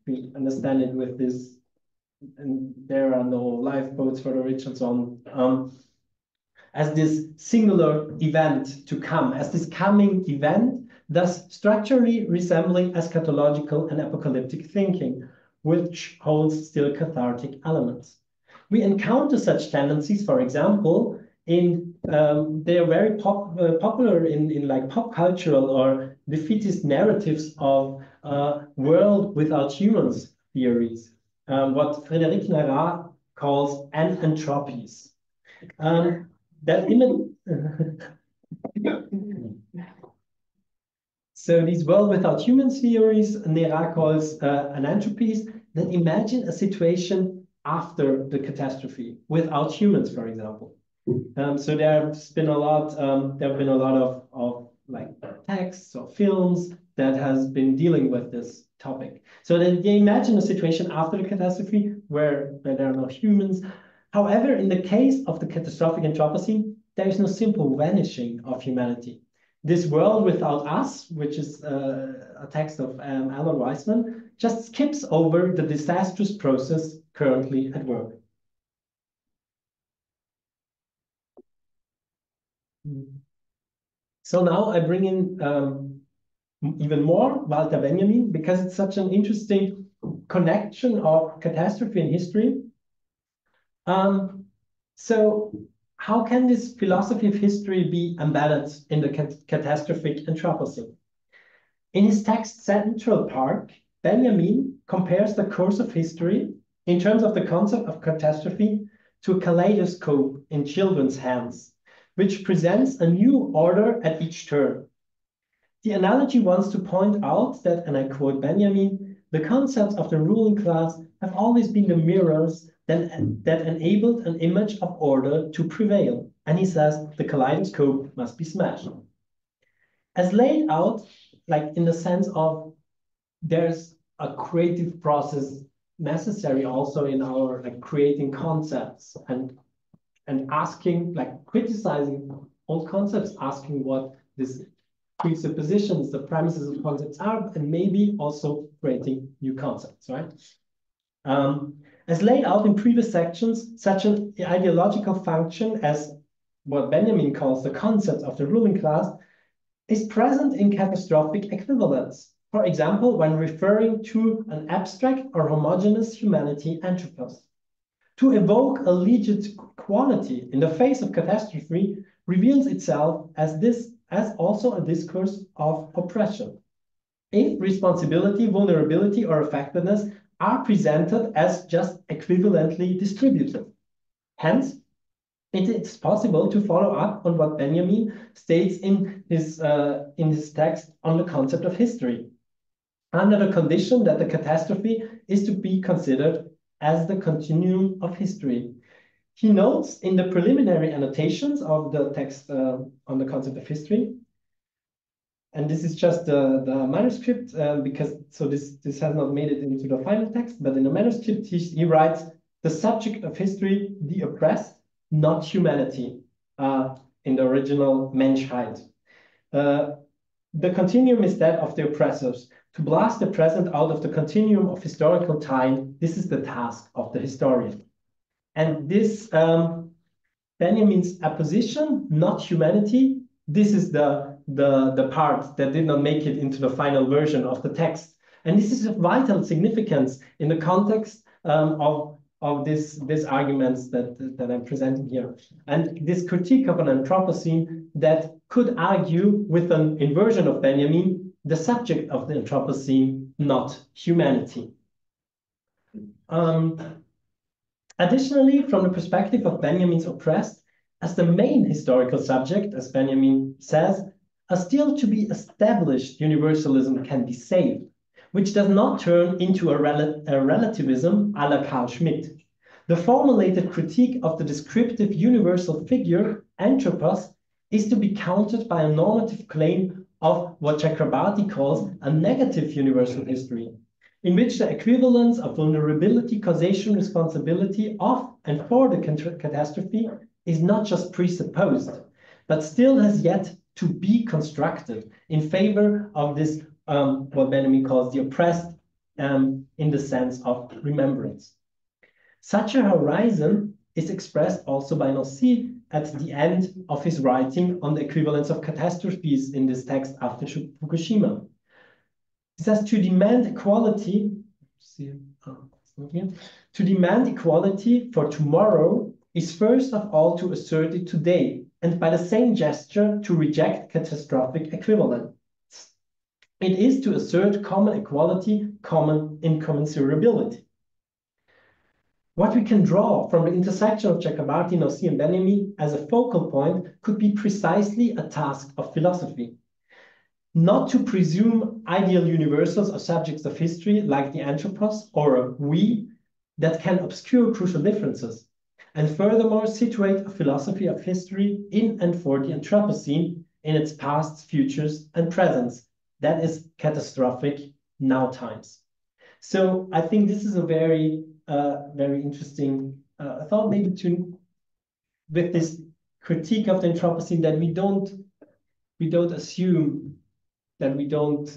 we understand it with this, and there are no lifeboats for the rich and so on, as this singular event to come, as this coming event, thus structurally resembling eschatological and apocalyptic thinking, which holds still cathartic elements. We encounter such tendencies, for example, they are very popular in like pop cultural or defeatist narratives of world without humans theories, what Frédéric Neyrat calls anthropies. That image. So these world without humans theories, Neyrat calls anthropies, that imagine a situation after the catastrophe without humans, for example. So there's been a lot. There have been a lot of like texts or films that has been dealing with this topic. So then they imagine a situation after the catastrophe where there are no humans. However, in the case of the catastrophic Anthropocene, there is no simple vanishing of humanity. This world without us, which is a text of Alan Weisman, just skips over the disastrous process currently at work. So now I bring in even more Walter Benjamin, because it's such an interesting connection of catastrophe and history. So how can this philosophy of history be embedded in the catastrophic Anthropocene? In his text Central Park, Benjamin compares the course of history in terms of the concept of catastrophe to a kaleidoscope in children's hands, which presents a new order at each turn. The analogy wants to point out that, and I quote Benjamin, the concepts of the ruling class have always been the mirrors that enabled an image of order to prevail. And he says the kaleidoscope must be smashed. As laid out, like in the sense of there's a creative process necessary also in our like creating concepts and asking, like criticizing old concepts, asking what these presuppositions, the premises of concepts are, and maybe also creating new concepts, right? As laid out in previous sections, such an ideological function as what Benjamin calls the concept of the ruling class is present in catastrophic equivalence. For example, when referring to an abstract or homogeneous humanity anthropos. To evoke a legit quality in the face of catastrophe reveals itself as also a discourse of oppression. If responsibility, vulnerability, or effectiveness are presented as just equivalently distributed. Hence, it is possible to follow up on what Benjamin states in his text on the concept of history, under the condition that the catastrophe is to be considered as the continuum of history. He notes in the preliminary annotations of the text on the concept of history, and this is just the manuscript, because so this has not made it into the final text, but in the manuscript he writes, the subject of history, the oppressed, not humanity, in the original Menschheit. The continuum is that of the oppressors. To blast the present out of the continuum of historical time, this is the task of the historian. And this Benjamin's apposition, not humanity, this is the part that did not make it into the final version of the text. And this is of vital significance in the context of these arguments that I'm presenting here. And this critique of an Anthropocene that could argue with an inversion of Benjamin, the subject of the Anthropocene, not humanity. Additionally, from the perspective of Benjamin's oppressed, as the main historical subject, as Benjamin says, a still to be established universalism can be saved, which does not turn into a relativism a la Carl Schmitt. The formulated critique of the descriptive universal figure, anthropos, is to be countered by a normative claim of what Chakrabarty calls a negative universal history, in which the equivalence of vulnerability, causation, responsibility of and for the catastrophe is not just presupposed, but still has yet to be constructed in favor of this, what Benjamin calls the oppressed, in the sense of remembrance. Such a horizon is expressed also by Nancy at the end of his writing on the equivalence of catastrophes in this text after Fukushima. He says to demand equality, to demand equality for tomorrow is first of all to assert it today, and by the same gesture to reject catastrophic equivalence. It is to assert common equality, common incommensurability. What we can draw from the intersection of Chakrabarty, Nossi, and Benjamin as a focal point could be precisely a task of philosophy. Not to presume ideal universals or subjects of history like the anthropos or a we that can obscure crucial differences, and furthermore situate a philosophy of history in and for the Anthropocene in its pasts, futures, and presents. That is catastrophic now times. So I think this is a very interesting thought, maybe with this critique of the Anthropocene, that we don't assume, that we don't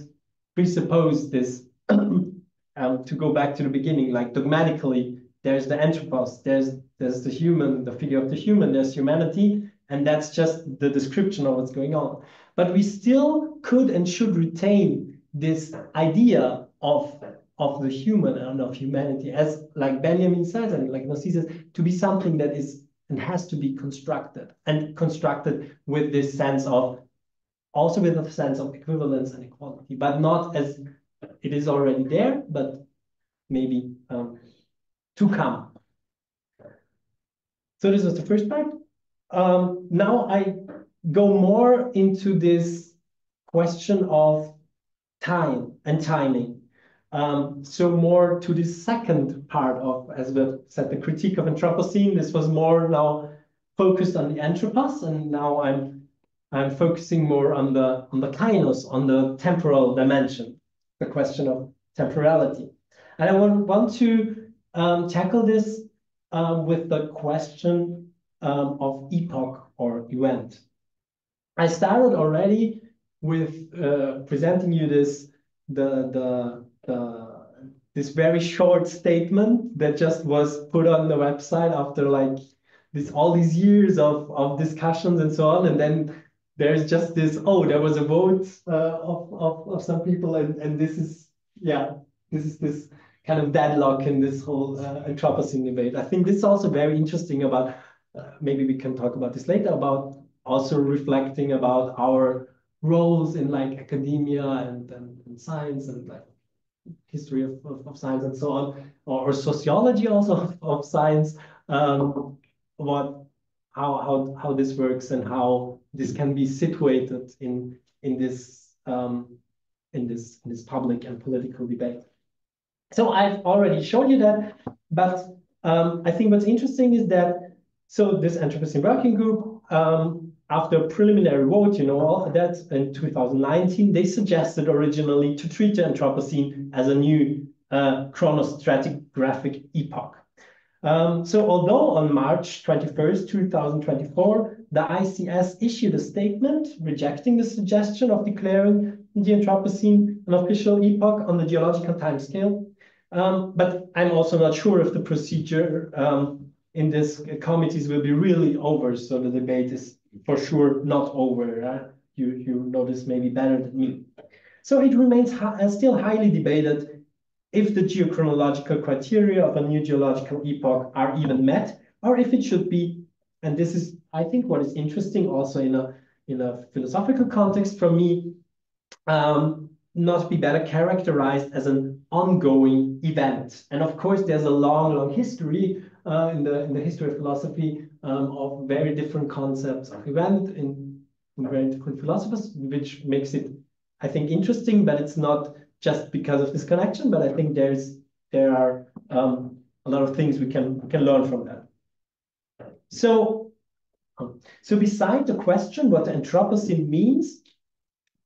presuppose this to go back to the beginning, like dogmatically, there's the anthropos, there's the human, the figure of the human, there's humanity, and that's just the description of what's going on. But we still could and should retain this idea of the human and of humanity, as like Benjamin says, and like Nossi says, to be something that is and has to be constructed, and constructed with this sense of, also with a sense of equivalence and equality, but not as it is already there, but maybe to come. So this was the first part. Now I go more into this question of time and timing. So more to the second part of, as we said, the critique of Anthropocene. This was more now focused on the anthropos, and now I'm focusing more on the Kainos, on the temporal dimension, the question of temporality. And I want to tackle this with the question of epoch or event. I started already with presenting you this this very short statement that just was put on the website after like all these years of discussions and so on, and then there's just this, oh, there was a vote of some people, and this is this kind of deadlock in this whole Anthropocene debate. I think this is also very interesting about maybe we can talk about this later, about also reflecting about our roles in like academia and science and like history of science and so on, or sociology also of science, how this works and how this can be situated in this public and political debate. So I've already shown you that, but I think what's interesting is that this Anthropocene working group, after a preliminary vote, you know, all that in 2019, they suggested originally to treat the Anthropocene as a new chronostratigraphic epoch. So although on March 21st, 2024, the ICS issued a statement rejecting the suggestion of declaring the Anthropocene an official epoch on the geological timescale, but I'm also not sure if the procedure in this committees will be really over. So the debate is for sure not over. You know this maybe better than me. So it remains still highly debated if the geochronological criteria of a new geological epoch are even met, or if it should be, and this is, I think, what is interesting also in a philosophical context for me, not be better characterized as an ongoing event. And of course, there's a long history in the history of philosophy of very different concepts of event in very different philosophers, which makes it, I think, interesting. But it's not just because of this connection, but I think there are a lot of things we can learn from that. So beside the question what the Anthropocene means,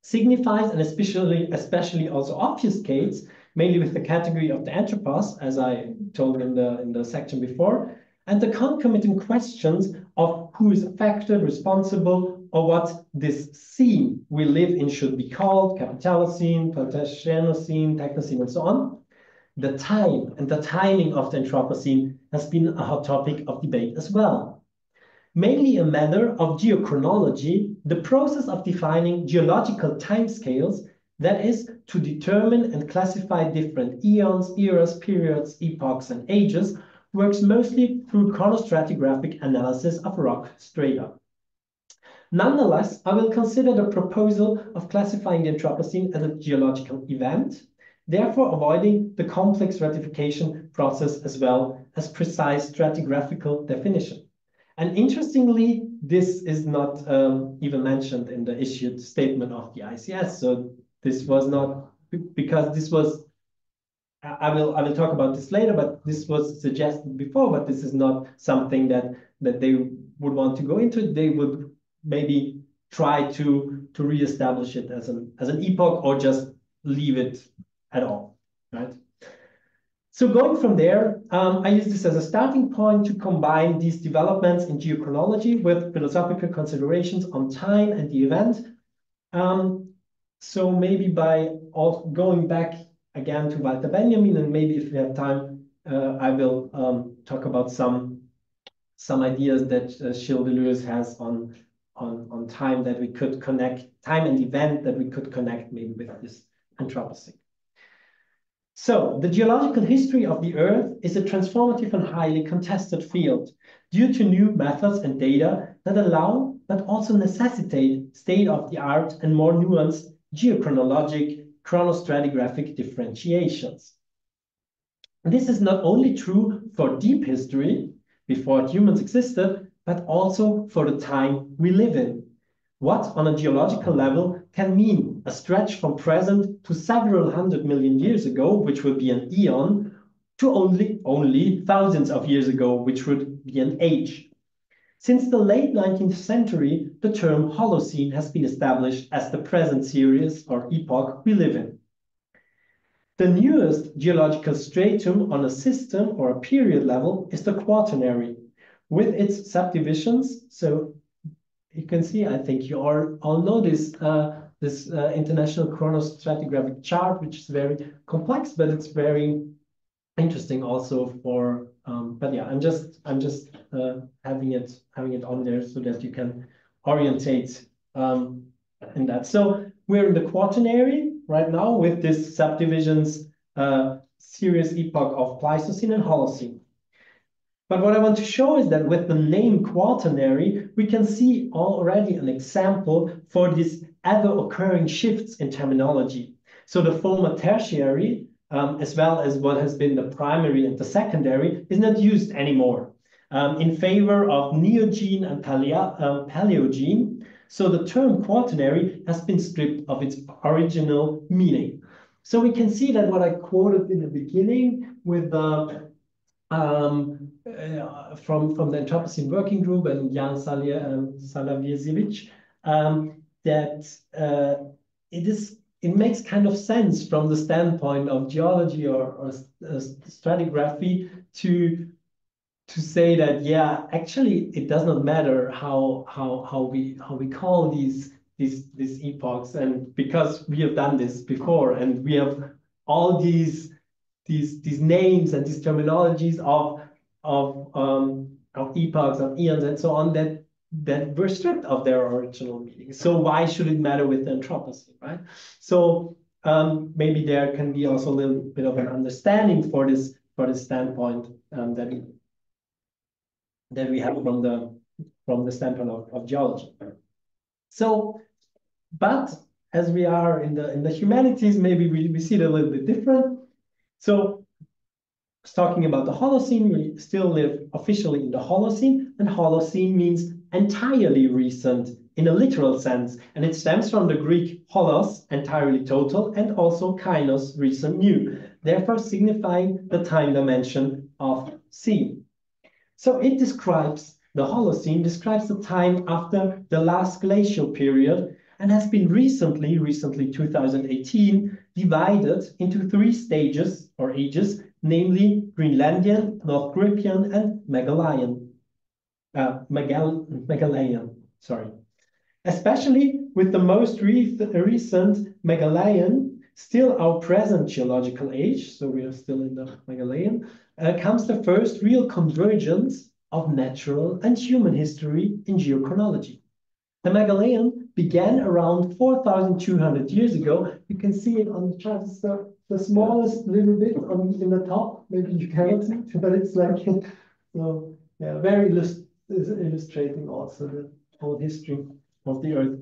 signifies, and especially also obfuscates, mainly with the category of the anthropos, as I told in the section before, and the concomitant questions of who is affected, responsible, or what this scene we live in should be called, Capitalocene, Pleistocene, Technocene, and so on. The time and the timing of the Anthropocene has been a hot topic of debate as well. Mainly a matter of geochronology, the process of defining geological timescales, that is, to determine and classify different eons, eras, periods, epochs, and ages, works mostly through chronostratigraphic analysis of rock strata. Nonetheless, I will consider the proposal of classifying the Anthropocene as a geological event, therefore avoiding the complex ratification process as well as precise stratigraphical definition. And interestingly, this is not even mentioned in the issued statement of the ICS. So this was not, because this was, I will talk about this later, but this was suggested before, but this is not something that they would want to go into. They would maybe try to reestablish it as an epoch, or just leave it at all, right? So going from there, I use this as a starting point to combine these developments in geochronology with philosophical considerations on time and the event. So maybe by going back again to Walter Benjamin, and maybe if we have time, I will talk about some ideas that Gilles Deleuze has on time, that we could connect, time and event, that we could connect maybe with this Anthropocene. So the geological history of the Earth is a transformative and highly contested field due to new methods and data that allow but also necessitate state-of-the-art and more nuanced geochronologic chronostratigraphic differentiations. This is not only true for deep history, before humans existed, but also for the time we live in. What, on a geological level, can mean a stretch from present to several 100 million years ago, which would be an eon, to only thousands of years ago, which would be an age. Since the late 19th century, the term Holocene has been established as the present series or epoch we live in. The newest geological stratum on a system or a period level is the Quaternary, with its subdivisions. So you can see, I think you all know this, international chronostratigraphic chart, which is very complex, but it's very interesting also for. But yeah, I'm just having it on there so that you can orientate in that. So we're in the Quaternary right now with this subdivisions series epoch of Pleistocene and Holocene. But what I want to show is that with the name Quaternary, we can see already an example for these ever occurring shifts in terminology. So the former tertiary, as well as what has been the primary and the secondary, is not used anymore in favor of Neogene and Paleogene. So the term Quaternary has been stripped of its original meaning. So we can see that what I quoted in the beginning with from the Anthropocene Working Group and Jan Salavieziewicz, that it makes kind of sense from the standpoint of geology or stratigraphy to say that, yeah, actually it does not matter how we call these epochs, and because we have done this before and we have all these names and these terminologies of epochs, of eons, and so on, that were stripped of their original meaning. So why should it matter with the Anthropocene, right? So maybe there can be also a little bit of an understanding for this standpoint that we have from the standpoint of geology. So, but as we are in the humanities, maybe we see it a little bit different. So, talking about the Holocene, we still live officially in the Holocene, and Holocene means entirely recent in a literal sense, and it stems from the Greek holos, entirely total, and also kainos, recent, new, therefore signifying the time dimension of scene. So it describes, the Holocene describes the time after the last glacial period and has been recently 2018, divided into 3 stages or ages, namely Greenlandian, North Grippian, and Megalayan, sorry. Especially with the most recent Megalayan, still our present geological age, so we are still in the Megalayan, comes the first real convergence of natural and human history in geochronology. The Megalayan began around 4,200 years ago. You can see it on the chart. It's the smallest little bit in the top. Maybe you cannot see it, but it's like, so yeah, very illustrating also the whole history of the Earth.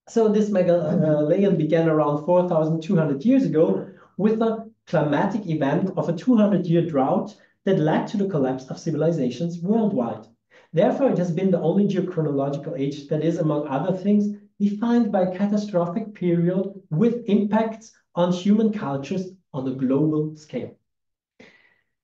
So this Megalayan began around 4,200 years ago with a climatic event of a 200-year drought that led to the collapse of civilizations worldwide. Therefore, it has been the only geochronological age that is, among other things, defined by a catastrophic period with impacts on human cultures on a global scale.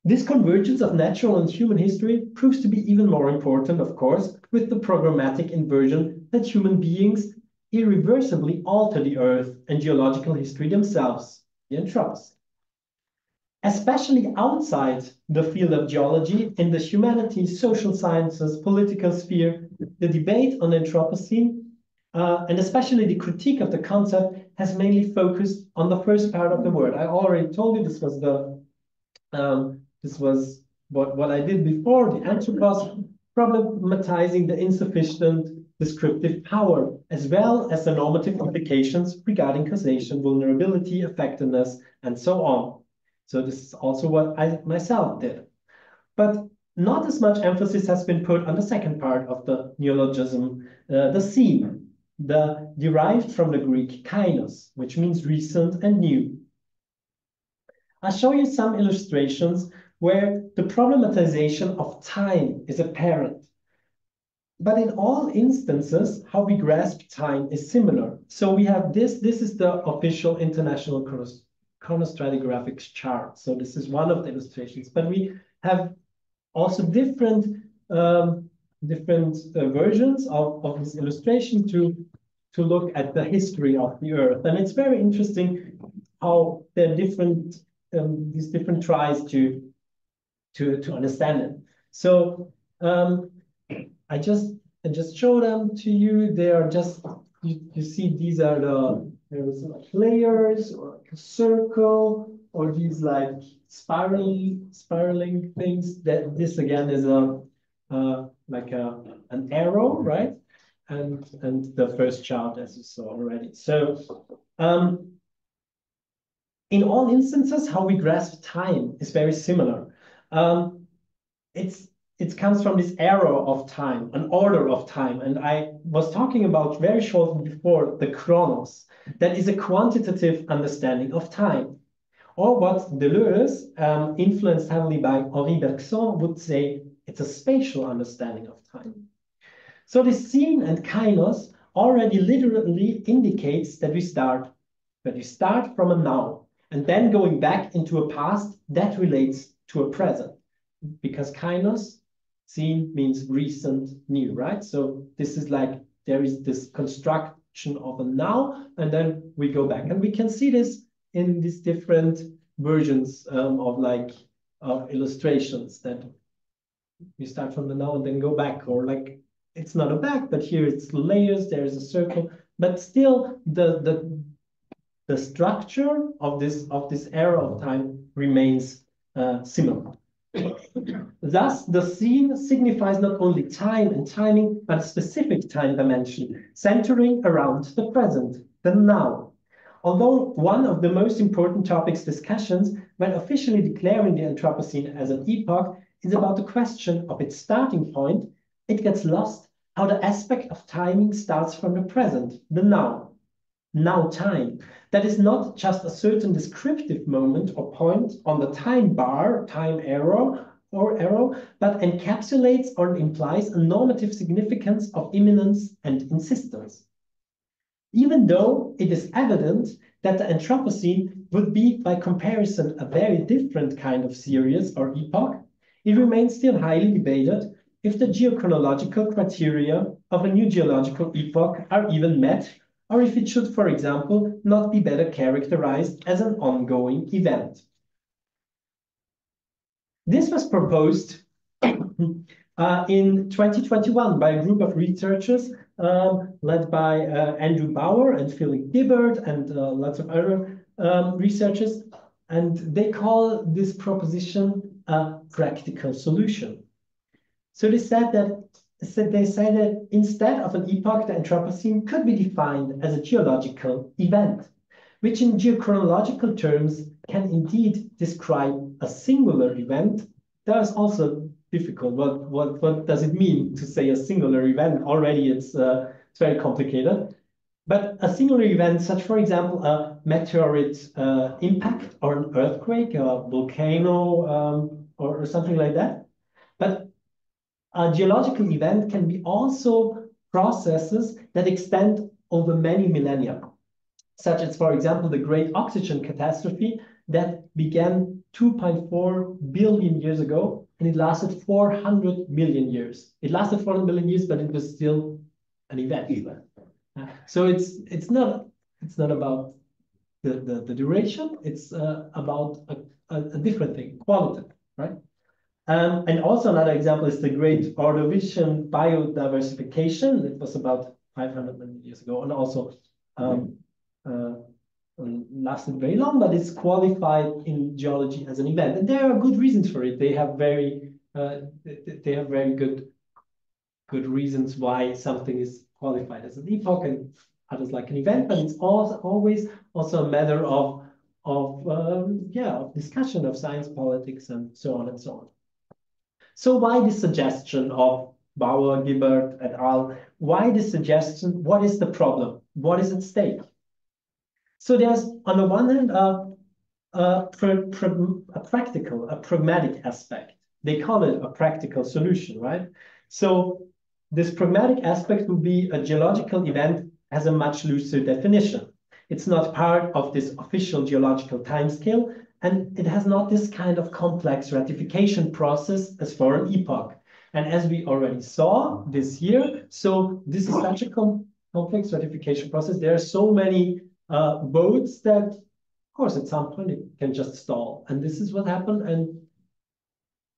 This convergence of natural and human history proves to be even more important, of course, with the programmatic inversion that human beings irreversibly alter the Earth and geological history themselves, the Anthropocene. Especially outside the field of geology, in the humanities, social sciences, political sphere, the debate on Anthropocene, and especially the critique of the concept, has mainly focused on the first part of the word. I already told you this was what I did before, the Anthropos, problematizing the insufficient descriptive power, as well as the normative implications regarding causation, vulnerability, effectiveness, and so on. So this is also what I myself did. But not as much emphasis has been put on the second part of the neologism, the scene, derived from the Greek Kainos, which means recent and new. I'll show you some illustrations where the problematization of time is apparent. But in all instances, how we grasp time is similar. So we have this is the official international chronostratigraphic chart. So this is one of the illustrations, but we have also different versions of this illustration to look at the history of the Earth. And it's very interesting how there are different these different tries to understand it. So I just show them to you. They are just you see these are there's like layers or like a circle or these like spiraling things. That this again is a like an arrow, right? And the first chart as you saw already. So in all instances, how we grasp time is very similar. It comes from this arrow of time, an order of time. And I was talking about very shortly before the chronos. That is a quantitative understanding of time. Or what Deleuze, influenced heavily by Henri Bergson, would say it's a spatial understanding of time. So the scene and kainos already literally indicates that we start from a now, and then going back into a past that relates to a present. Because kainos, scene means recent, new, right? So this is like, there is this construction of a now, and then we go back. And we can see this in these different versions of illustrations, that we start from the now and then go back, or like, it's not a back, but here it's layers, there's a circle, but still the structure of this arrow of time remains similar. Thus, the scene signifies not only time and timing, but a specific time dimension, centering around the present, the now. Although one of the most important topics discussions when officially declaring the Anthropocene as an epoch is about the question of its starting point, it gets lost how the aspect of timing starts from the present, the now time. That is not just a certain descriptive moment or point on the time bar, time arrow, but encapsulates or implies a normative significance of imminence and insistence. Even though it is evident that the Anthropocene would be, by comparison, a very different kind of series or epoch, it remains still highly debated if the geochronological criteria of a new geological epoch are even met, or if it should, for example, not be better characterized as an ongoing event. This was proposed in 2021 by a group of researchers led by Andrew Bauer and Philip Gibbard and lots of other researchers. And they call this proposition a practical solution. So they said that instead of an epoch, the Anthropocene could be defined as a geological event, which in geochronological terms can indeed describe a singular event. That is also difficult. What does it mean to say a singular event? Already it's very complicated. But a singular event, such for example, a meteorite impact or an earthquake, a volcano, or something like that. But a geological event can be also processes that extend over many millennia, such as, for example, the Great Oxygen Catastrophe that began 2.4 billion years ago, and it lasted 400 million years. It lasted 400 million years, but it was still an event. So it's not about the duration. It's about a different thing, qualitative, right? And also another example is the Great Ordovician biodiversification. It was about 500 million years ago, and also lasted very long, but it's qualified in geology as an event. And there are good reasons for it. They have very good reasons why something is qualified as an epoch and others like an event. But it's always also a matter of discussion of science, politics, and so on and so on. So why this suggestion of Bauer, Gibbard, et al.? Why this suggestion? What is the problem? What is at stake? So there's, on the one hand, a practical, a pragmatic aspect. They call it a practical solution, right? So this pragmatic aspect would be a geological event has a much looser definition. It's not part of this official geological timescale, and it has not this kind of complex ratification process as for an epoch. And as we already saw this year, so this is such a complex ratification process. There are so many votes that course, at some point it can just stall. And this is what happened. And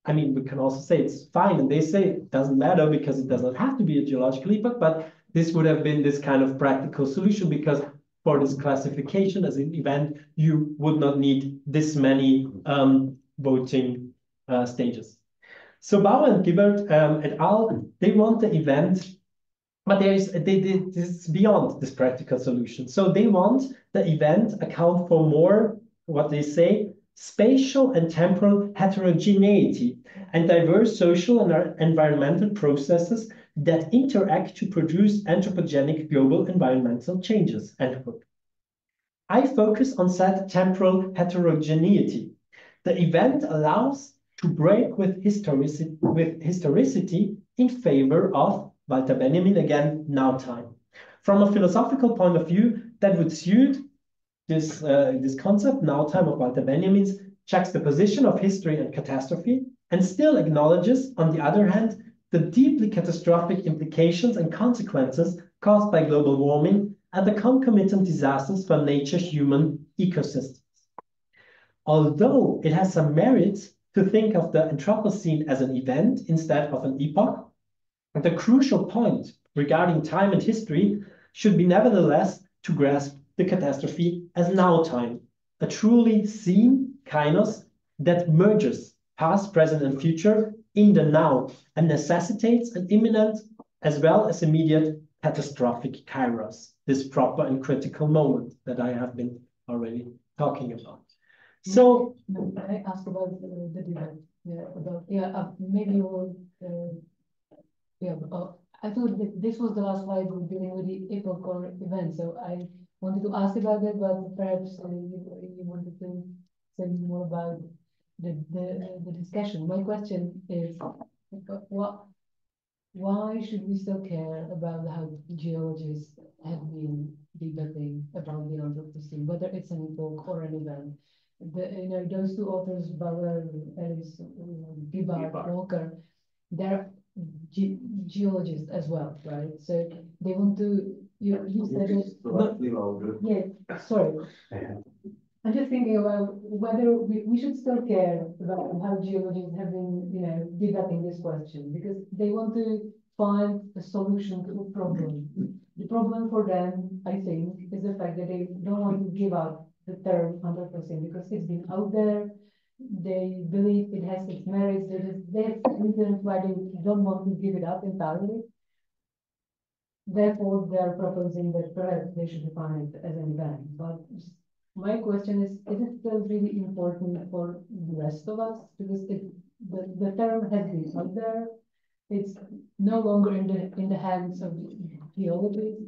I mean, we can also say it's fine. And they say it doesn't matter because it doesn't have to be a geological epoch, but this would have been this kind of practical solution, because for this classification as an event, you would not need this many voting stages. So Bauer and Gibbert et al., they want the event, but this is beyond this practical solution. So they want the event account for more, what they say, spatial and temporal heterogeneity and diverse social and environmental processes that interact to produce anthropogenic global environmental changes, end quote. I focus on said temporal heterogeneity. The event allows to break with historicity in favor of, Walter Benjamin again, now time. From a philosophical point of view, that would suit this concept, now time of Walter Benjamin's juxtaposition of history and catastrophe, and still acknowledges, on the other hand, the deeply catastrophic implications and consequences caused by global warming and the concomitant disasters for nature's human ecosystems. Although it has some merits to think of the Anthropocene as an event instead of an epoch, the crucial point regarding time and history should be nevertheless to grasp the catastrophe as now time, a truly seen Kainos that merges past, present, and future in the now and necessitates an imminent as well as immediate catastrophic Kairos, this proper and critical moment that I have been already talking about. So, I ask about the debate. Maybe you will. I thought that this was the last slide dealing with the epoch or event, so I wanted to ask about it, but perhaps you wanted to say more about the discussion. My question is, why should we still care about how geologists have been debating about the Anthropocene, whether it's an epoch or an event? Those two authors, Bauer, Ellis, Gibbard, Walker, they're geologists as well, right? So they want to. You said it. Yeah, sorry. I'm just thinking about whether we should still care about how geologists have been, debating this question, because they want to find a solution to a problem. The problem for them, I think, is the fact that they don't want to give up the term 100% because it's been out there. They believe it has its merits. They have reasons why they don't want to give it up entirely. Therefore, they are proposing that perhaps they should define it as an event. But my question is it still really important for the rest of us? Because the term has been out there. It's no longer in the hands of geologists.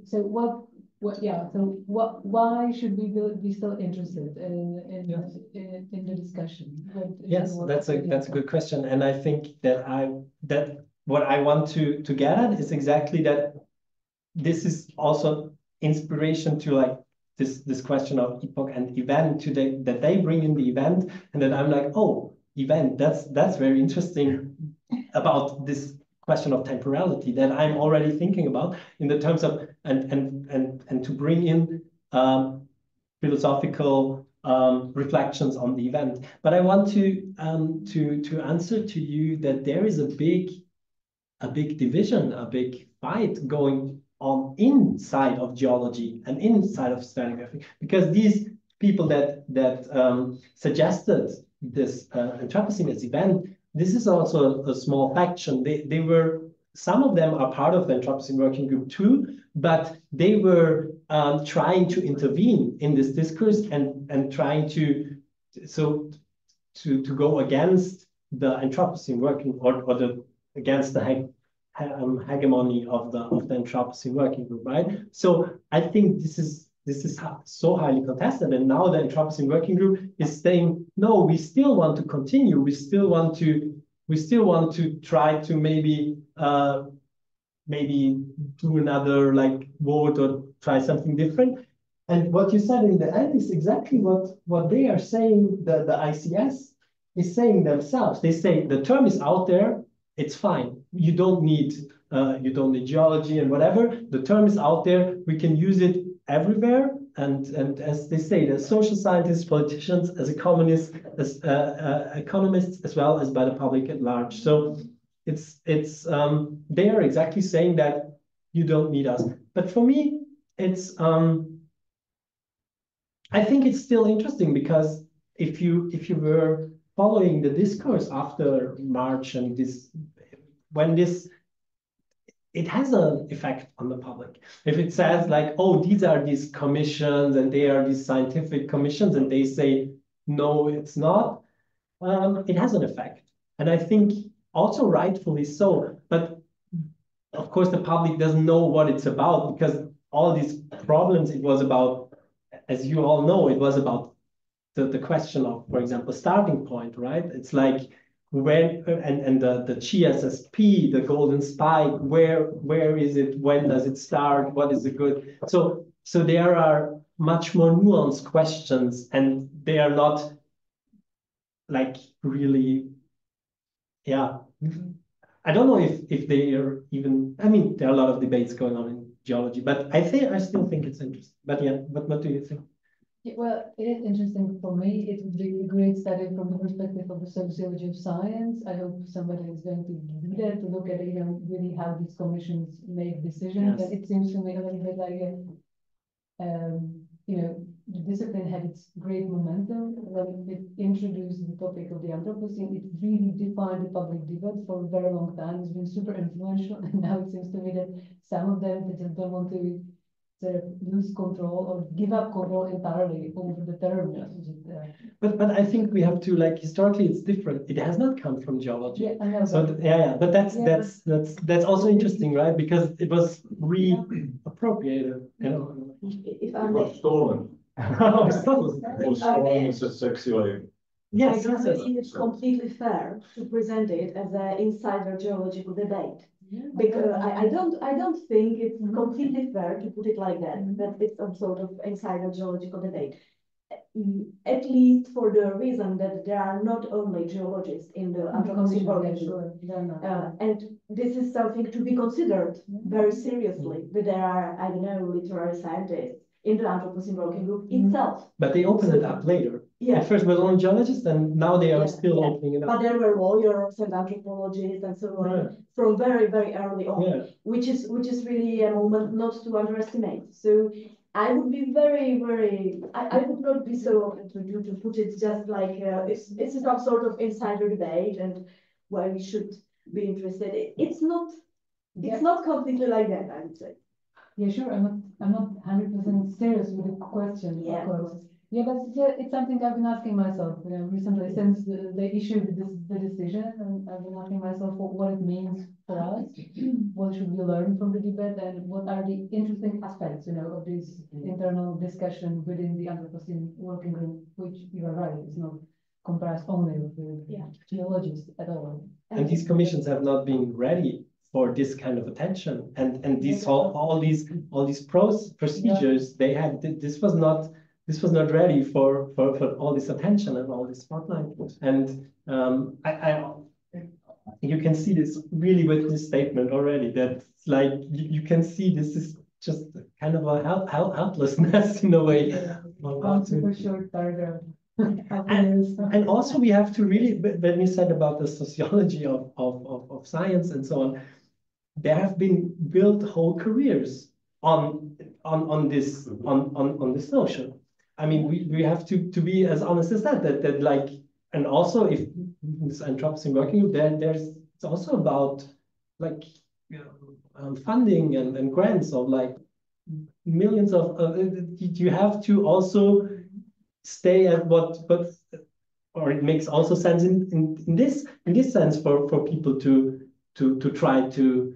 So why should we be still interested in the discussion? Yes, that's a good question, and I think that what I want to get at is exactly that. This is also inspiration to like this question of epoch and event today, that they bring in the event, and then I'm like, oh, event, that's very interesting about this question of temporality that I'm already thinking about in the terms of and to bring in philosophical reflections on the event. But I want to answer to you that there is a big division, a big fight going on inside of geology and inside of stratigraphy, because these people that suggested this Anthropocene as event, this is also a small faction. They were, some of them are part of the Anthropocene working group too, but they were trying to intervene in this discourse and trying to go against the Anthropocene working or against the hegemony of the Anthropocene working group, right? So I think this is so highly contested, and now the Anthropocene working group is saying, no, we still want to continue. We still want to try to maybe do another like vote or try something different. And what you said in the end is exactly what they are saying. The ICS is saying themselves. They say the term is out there. It's fine. You don't need geology and whatever. The term is out there. We can use it everywhere. and as they say, the social scientists, politicians, as economists, as well as by the public at large. So it's they are exactly saying that you don't need us. But for me, it's I think it's still interesting because if you were following the discourse after March and it has an effect on the public. If it says like, oh, these are these commissions and they are these scientific commissions, and they say, no, it's not, it has an effect. And I think also rightfully so. But of course, the public doesn't know what it's about, because all these problems, it was about, as you all know, it was about the question of, for example, starting point, right? It's like, when and the GSSP, the golden spike, where is it? When does it start? What is the good? So there are much more nuanced questions, and they are not like really, yeah. I don't know if they are even. I mean, there are a lot of debates going on in geology, but I still think it's interesting. But yeah, what do you think? Yeah, well, it is interesting for me. It would be a great study from the perspective of the sociology of science. I hope somebody is going to do that, to look at, really how these commissions make decisions. Yes. And it seems to me a little bit like, the discipline had its great momentum when it introduced the topic of the Anthropocene. It really defined the public debate for a very long time. It's been super influential, and now it seems to me that some of them, they just don't want to lose control or give up control entirely over the term. But I think we have to, like, historically it's different. It has not come from geology. Yeah, I know. So yeah, but that's also interesting, right? Because it was reappropriated, you know. If I It may, was stolen. Oh, it's not- It was stolen as a sexually. Yes, I yes, don't yes. think it's completely fair to present it as an insider geological debate. Because I don't think it's completely fair to put it like that it's some sort of insider geological debate. At least for the reason that there are not only geologists in the Anthropocene working group. And this is something to be considered very seriously, that there are, I don't know, literary scientists in the Anthropocene working group itself. But they opened it up later. Yeah. At first it was only geologists, and now they are still opening it up. But there were lawyers and anthropologists and so on, Right. from very, very early on, Yeah. which is really a moment not to underestimate. So I would be very, very, I would not be so open to you to put it just like it's some sort of insider debate and why we should be interested. It's not completely like that, I would say. Yeah, sure. I'm not 100% serious with the question, Yeah, of course. Yeah, but it's something I've been asking myself, recently, since they issued the decision, and I've been asking myself what it means for us, what should we learn from the debate, and what are the interesting aspects, of this internal discussion within the Anthropocene working group, which you are right, it's not comprised only of geologists at all. And these commissions have not been ready for this kind of attention, and these all these procedures they had. This was not ready for all this attention and all this spotlight. And you can see this really with this statement already, that like you can see this is just kind of a helplessness in a way. One super short paragraph. And also we have to really, when we said about the sociology of science and so on, there have been built whole careers on this notion. I mean, we have to be as honest as that like, and also if this Anthropocene working group, it's also about like funding and grants of like millions of you have to also stay at or it makes also sense in this sense for people to try to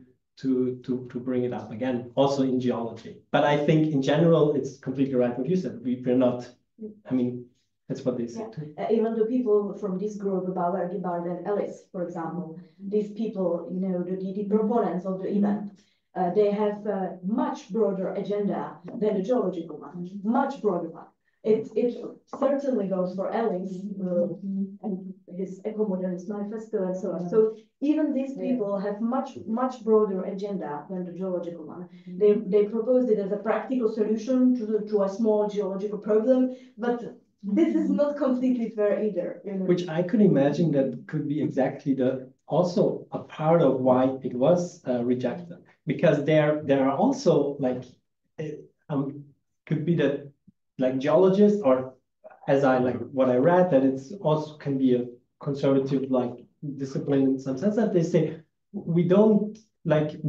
bring it up again, also in geology. But I think in general, it's completely right what you said. We're not, I mean, that's what they said too. Even the people from this group, Bauer, Gibbard, and Ellis, for example, these people, the proponents of the event, they have a much broader agenda than the geological one, much broader one. It certainly goes for Ellis and his eco-modernist manifesto and so on. So even these people have much broader agenda than the geological one. They proposed it as a practical solution to a small geological problem, but this is not completely fair either. You know? Which I could imagine that could be exactly also a part of why it was rejected, because there are also like could be that like geologists, or as I like what I read, that it's also can be a conservative like discipline in some sense, that they say we don't like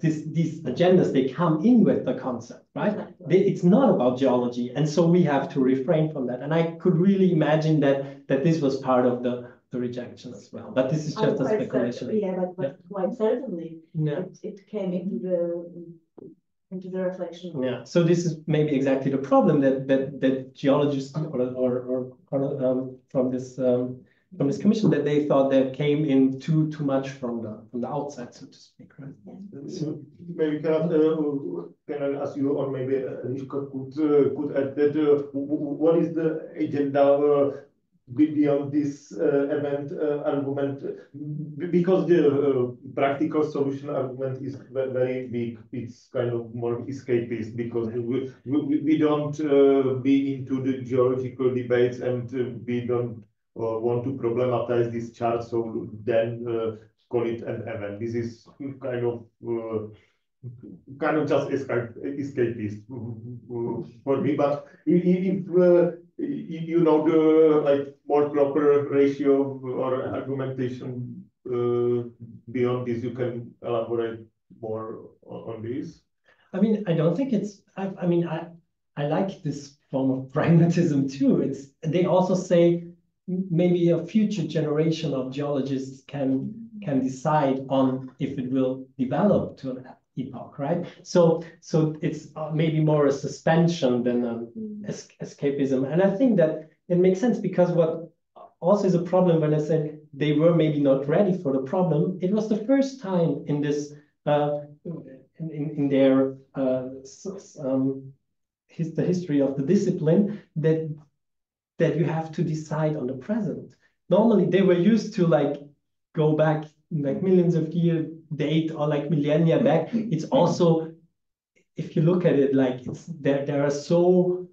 these agendas, they come in with the concept, right? It's not about geology, and so we have to refrain from that. And I could really imagine that this was part of the rejection as well. But this is just a speculation. But quite certainly, it came into the reflection. Yeah. So this is maybe exactly the problem that geologists or from this commission, that they thought that came in too much from the outside, so to speak, right? So maybe can I ask you, or maybe Rishka could add that what is the agenda beyond this event argument, because the practical solution argument is very weak. It's kind of more escapist, because we don't be into the geological debates, and we don't want to problematize this chart, so then call it an event. This is kind of just escapist for me. But if you know the like more proper ratio or argumentation beyond this, you can elaborate more on this. I mean, I don't think it's. I like this form of pragmatism too. They also say maybe a future generation of geologists can decide on if it will develop to an epoch, right? So it's maybe more a suspension than an escapism. And I think that it makes sense, because what also is a problem, when I said they were maybe not ready for the problem, it was the first time in this in their the history of the discipline that you have to decide on the present. Normally they were used to like go back like millions of years, date, or like millennia back. It's also, if you look at it, like there are so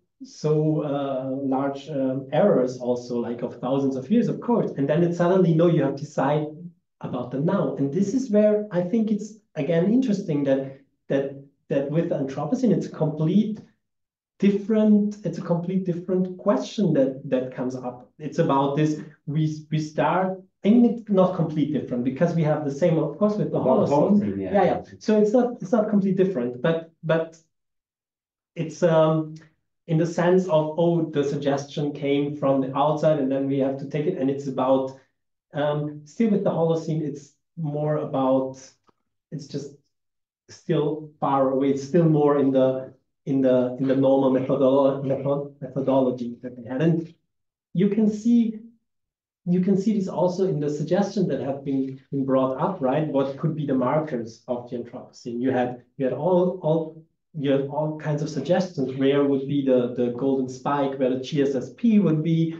large errors also, like of thousands of years, of course. And then it suddenly, no, you have to decide about the now. And this is where I think it's again interesting that with Anthropocene, it's a complete different question that comes up. It's about this, we start, and it's not completely different, because we have the same, of course, with the Holocene. Yeah. So it's not completely different, but it's in the sense of, oh, the suggestion came from the outside and then we have to take it, and it's about still with the Holocene, it's more about, it's just still far away. It's still more in the normal methodology that they had. And you can see this also in the suggestions that have been brought up, right? What could be the markers of the Anthropocene? You had all kinds of suggestions. Where would be the golden spike, where the GSSP would be,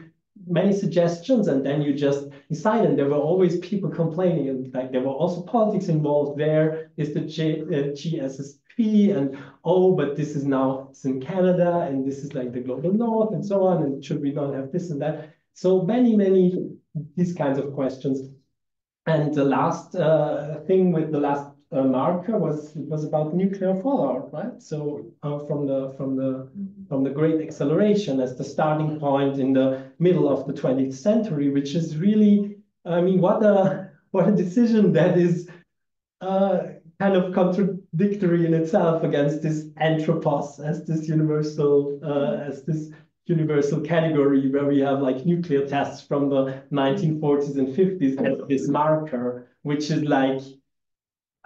many suggestions, and then you just decide. And there were always people complaining, and like there were also politics involved. Where is the GSSP? And oh, but this is now, it's in Canada, and this is like the global north, and so on. And should we not have this and that? So many these kinds of questions. And the last thing with the last marker was about nuclear fallout, right? So from the great acceleration as the starting point in the middle of the 20th century, which is really, I mean, what a decision that is kind of contradictory in itself against this anthropos as this universal category, where we have like nuclear tests from the 1940s and 50s as this marker, which is like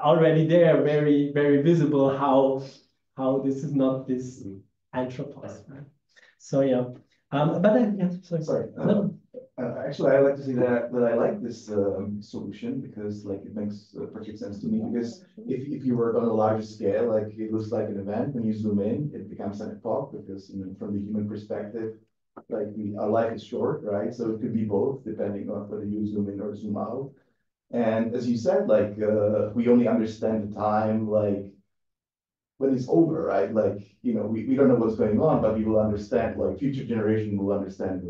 already there, very, very visible how this is not this anthropos. Right? So yeah, sorry. Actually, I like to say that I like this solution, because like it makes perfect sense to me. Because if you work on a larger scale, like it looks like an event. When you zoom in, it becomes an epoch, because from the human perspective, like our life is short, right? So it could be both, depending on whether you zoom in or zoom out. And as you said, like we only understand the time like when it's over, right? Like, you know, we don't know what's going on, but we will understand, like future generation will understand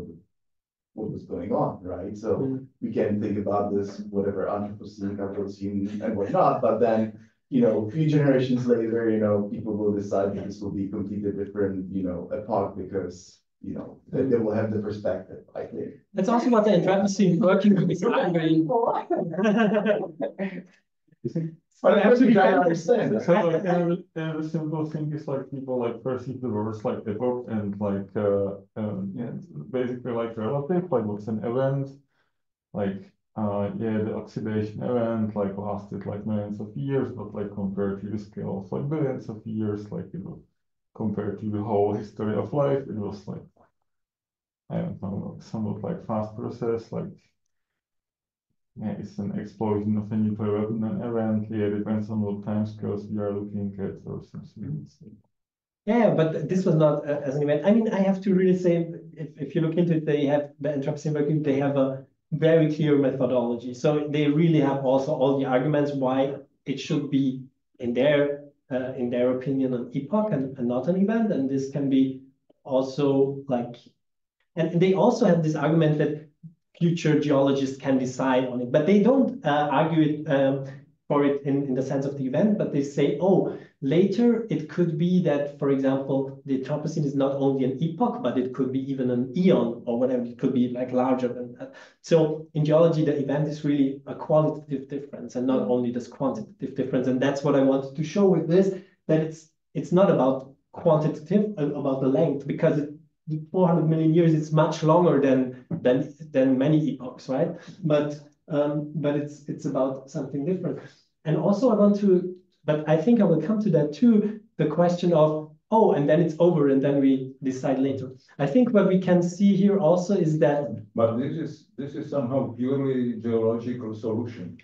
what was going on, right? So we can think about this, whatever, Anthropocene, Kairos, and whatnot, but then, you know, a few generations later, you know, people will decide that this will be completely different, you know, epoch because, you know, they will have the perspective, I think. That's also what the Anthropocene working group is arguing. But I have to try to understand. So like, the simple thing is like people like perceive the words like epoch and like yeah, it's basically like relative, like what's an event, like yeah, the oxidation event like lasted like millions of years, but like compared to the scale of like billions of years, like you know, compared to the whole history of life, it was like I don't know, somewhat like fast process, like yeah, it's an explosion of a nuclear weapon event. Yeah, depends on what time scales we are looking at or something. Yeah, but this was not as an event. I mean, I have to really say, if you look into it, they have the Anthropocene working, they have a very clear methodology. So they really have also all the arguments why it should be in their opinion an epoch and not an event. And this can be also like, and they also have this argument that future geologists can decide on it, but they don't argue it for it in the sense of the event, but they say, oh, later it could be that, for example, the Anthropocene is not only an epoch, but it could be even an eon or whatever. It could be like larger than that. So in geology, the event is really a qualitative difference and not only this quantitative difference. And that's what I wanted to show with this, that it's not about quantitative, about the length, because 400 million years is much longer than many epochs, right? But it's about something different. And also I want to, but I think I will come to that too, the question of, oh, and then it's over and then we decide later. I think what we can see here also is that. But this is somehow purely geological solution.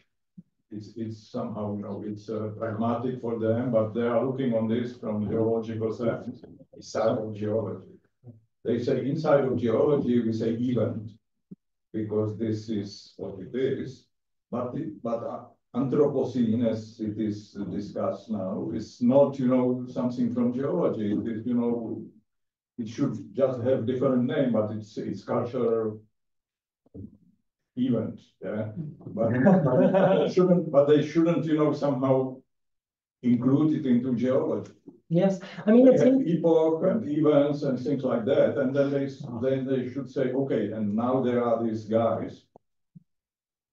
It's somehow, you know, it's pragmatic for them, but they are looking on this from geological sense, inside of geology. They say inside of geology, we say event, because this is what it is. But Anthropocene, as it is discussed now, is not, you know, something from geology. It is, you know, it should just have different name, but it's cultural event. Yeah, but they shouldn't, you know, somehow include it into geology. Yes, I mean, it's epoch and events and things like that, and then they should say, okay, and now there are these guys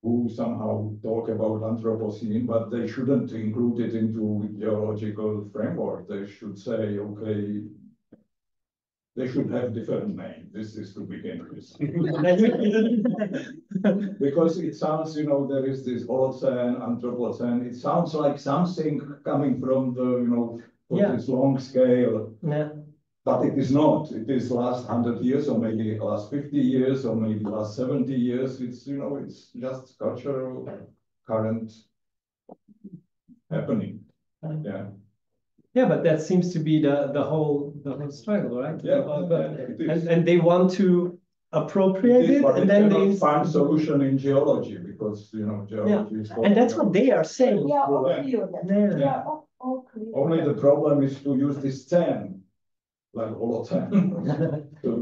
who somehow talk about Anthropocene, but they shouldn't include it into geological framework. They should say, okay, they should have different name. This is to begin with. Because it sounds, you know, there is this Holocene, Anthropocene. It sounds like something coming from the, you know, this long scale. Yeah. But it is not. It is last 100 years, or maybe last 50 years, or maybe last 70 years. It's, you know, it's just cultural current happening. Yeah. Yeah, but that seems to be the whole struggle, right? Yeah, and they want to appropriate it, and then they find solution in geology, because, you know, geology is and that's what they are saying. Yeah, all clear. Yeah, all clear. Only the problem is to use this term, like Holocene.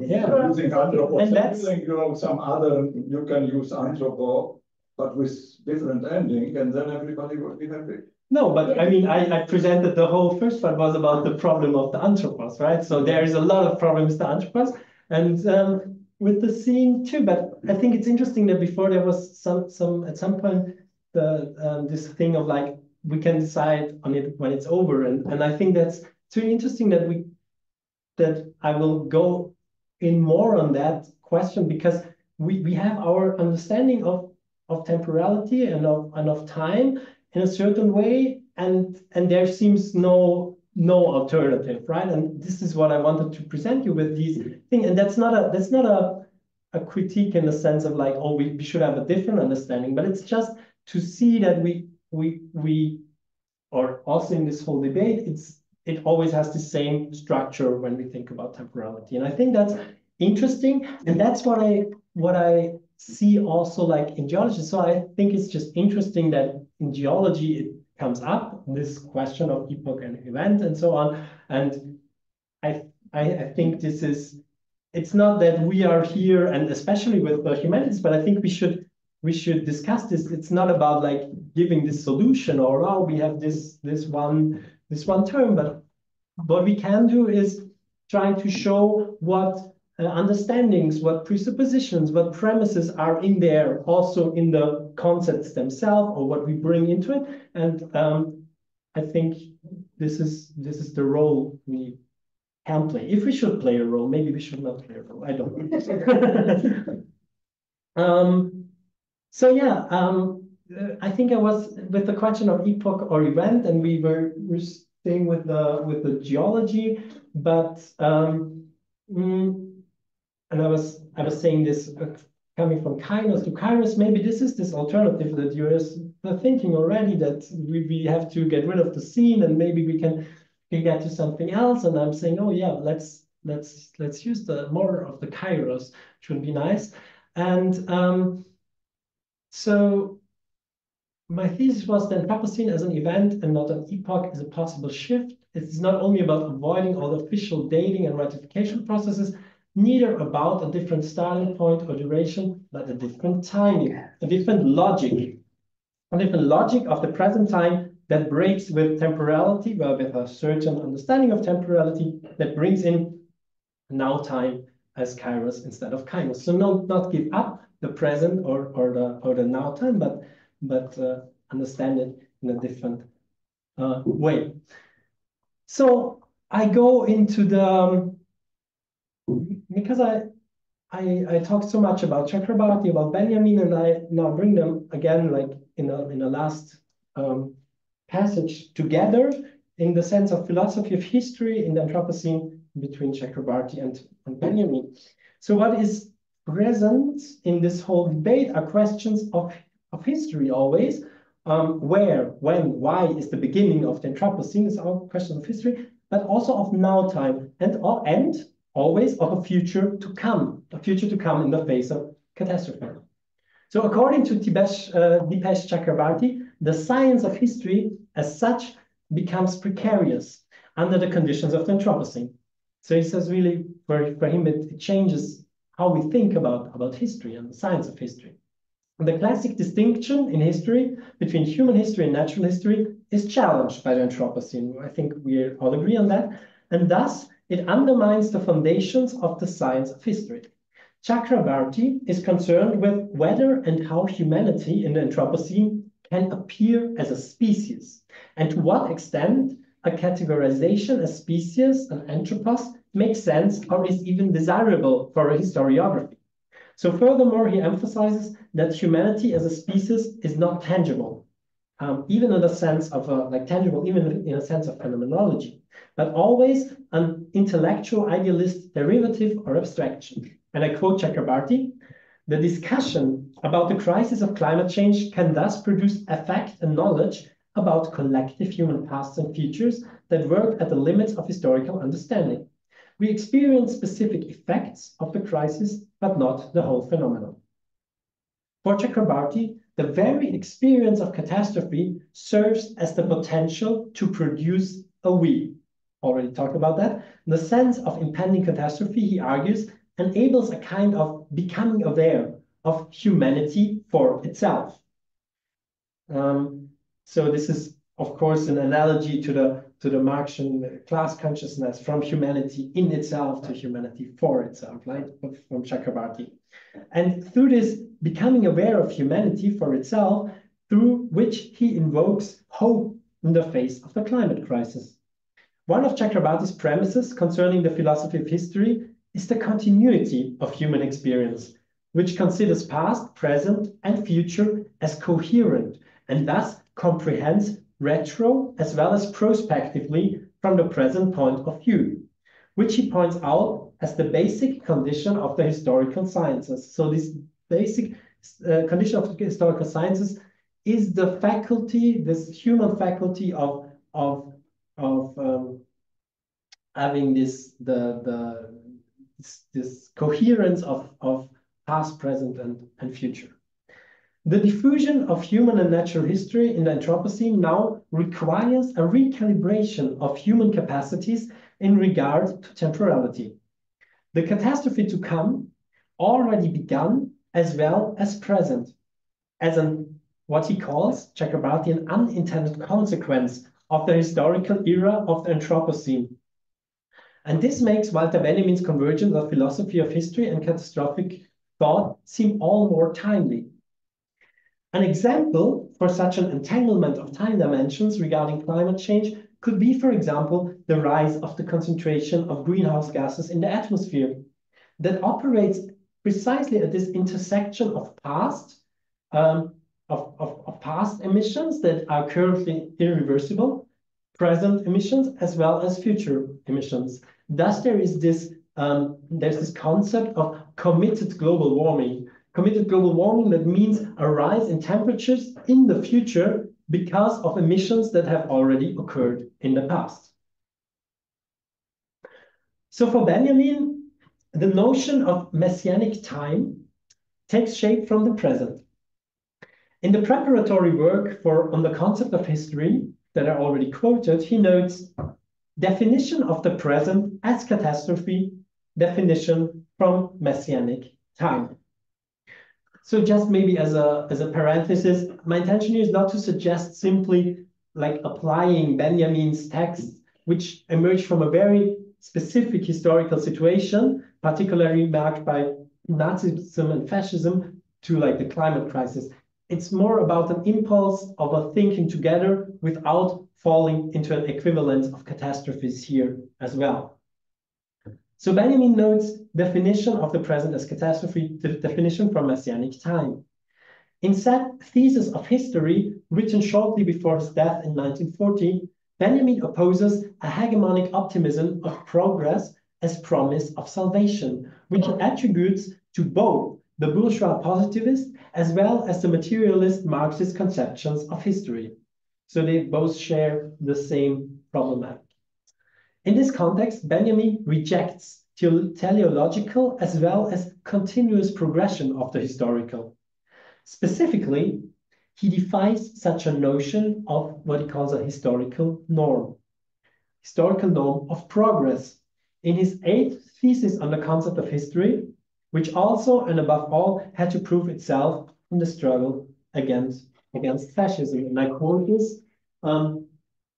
Yeah. Using Anthropocene, And that's, you know, some other, you can use Anthropo, but with different ending, and then everybody will be happy. no, but I mean, I presented the whole first part was about the problem of the Anthropos, right? So there is a lot of problems with the Anthropos, and with the scene too. But I think it's interesting that before there was some at some point the this thing of like we can decide on it when it's over, and I think that's it's really interesting that I will go in more on that question, because we have our understanding of temporality and of time in a certain way, and there seems no alternative, right? And this is what I wanted to present you with these things, and that's not a critique in the sense of like, oh, we should have a different understanding, but it's just to see that we or also in this whole debate, it always has the same structure when we think about temporality, and I think that's interesting, and that's what I see also like in geology. So I think it's just interesting that in geology it comes up, this question of epoch and event and so on. And I think this is, it's not that we are here, and especially with the humanities, but I think we should discuss this. It's not about like giving this solution or oh, we have this one term, but what we can do is trying to show what understandings, what presuppositions, what premises are in there, also in the concepts themselves, or what we bring into it. And I think this is the role we can play. If we should play a role, maybe we should not play a role. I don't know. So yeah, I think I was with the question of epoch or event, and we're staying with the geology, but and I was saying this coming from Kainos to Kairos. Maybe this is this alternative that you're thinking already, that we have to get rid of the scene and maybe we can get to something else. And I'm saying, oh yeah, let's use the more of the Kairos, which would be nice. And so my thesis was that Anthropocene as an event and not an epoch is a possible shift. It's not only about avoiding all the official dating and ratification processes, neither about a different starting point or duration, but a different timing, a different logic of the present time that breaks with temporality, well, with a certain understanding of temporality that brings in now time as Kairos instead of Kainos. So not give up the present or the now time, but understand it in a different way. So I go into the because I talked so much about Chakrabarty, about Benjamin, and I now bring them again like in a last passage together in the sense of philosophy of history in the Anthropocene between Chakrabarty and Benjamin. So what is present in this whole debate are questions of history always. Where, when, why is the beginning of the Anthropocene is all questions of history, but also of now time and always of a future to come in the face of catastrophe. So according to Dipesh Chakrabarty, the science of history as such becomes precarious under the conditions of the Anthropocene. So he says really for him it changes how we think about history and the science of history. The classic distinction in history between human history and natural history is challenged by the Anthropocene. I think we all agree on that. And thus, it undermines the foundations of the science of history. Chakrabarty is concerned with whether and how humanity in the Anthropocene can appear as a species, and to what extent a categorization as species, an anthropos, makes sense or is even desirable for a historiography. So furthermore, he emphasizes that humanity as a species is not tangible, even in the sense of tangible, even in a sense of phenomenology, but always an intellectual idealist derivative or abstraction. And I quote Chakrabarty, the discussion about the crisis of climate change can thus produce affect and knowledge about collective human pasts and futures that work at the limits of historical understanding. We experience specific effects of the crisis, but not the whole phenomenon. For Chakrabarty, the very experience of catastrophe serves as the potential to produce a we. Already talked about that. The sense of impending catastrophe, he argues, enables a kind of becoming aware of humanity for itself. So this is, of course, an analogy to the Marxian class consciousness from humanity in itself to humanity for itself, right? From Chakrabarty. And through this becoming aware of humanity for itself, through which he invokes hope in the face of the climate crisis. One of Chakrabarty's premises concerning the philosophy of history is the continuity of human experience, which considers past, present, and future as coherent, and thus comprehends retro as well as prospectively from the present point of view, which he points out as the basic condition of the historical sciences. So this basic condition of the historical sciences is the faculty, this human faculty of having this the this coherence of past, present, and future. The diffusion of human and natural history in the Anthropocene now requires a recalibration of human capacities in regard to temporality. The catastrophe to come already begun as well as present, as what he calls, Chakrabarty, an unintended consequence of the historical era of the Anthropocene. And this makes Walter Benjamin's convergence of philosophy of history and catastrophic thought seem all more timely. An example for such an entanglement of time dimensions regarding climate change could be, for example, the rise of the concentration of greenhouse gases in the atmosphere that operates precisely at this intersection of past emissions that are currently irreversible, present emissions, as well as future emissions. Thus, there's this concept of committed global warming. Committed global warming, that means a rise in temperatures in the future because of emissions that have already occurred in the past. So for Benjamin, the notion of messianic time takes shape from the present. In the preparatory work on the concept of history that I already quoted, he notes definition of the present as catastrophe, definition from messianic time. So just maybe as a parenthesis, my intention here is not to suggest simply like applying Benjamin's text, which emerged from a very specific historical situation, particularly marked by Nazism and fascism, to like the climate crisis. It's more about an impulse of a thinking together without falling into an equivalence of catastrophes here as well. So Benjamin notes definition of the present as catastrophe, the definition from messianic time. In said thesis of history, written shortly before his death in 1940, Benjamin opposes a hegemonic optimism of progress as promise of salvation, which he attributes to both the bourgeois positivist as well as the materialist Marxist conceptions of history. So they both share the same problematic. In this context, Benjamin rejects teleological as well as continuous progression of the historical. Specifically, he defies such a notion of what he calls a historical norm of progress. In his 8th thesis on the concept of history, which also and above all had to prove itself in the struggle against fascism. And I quote this,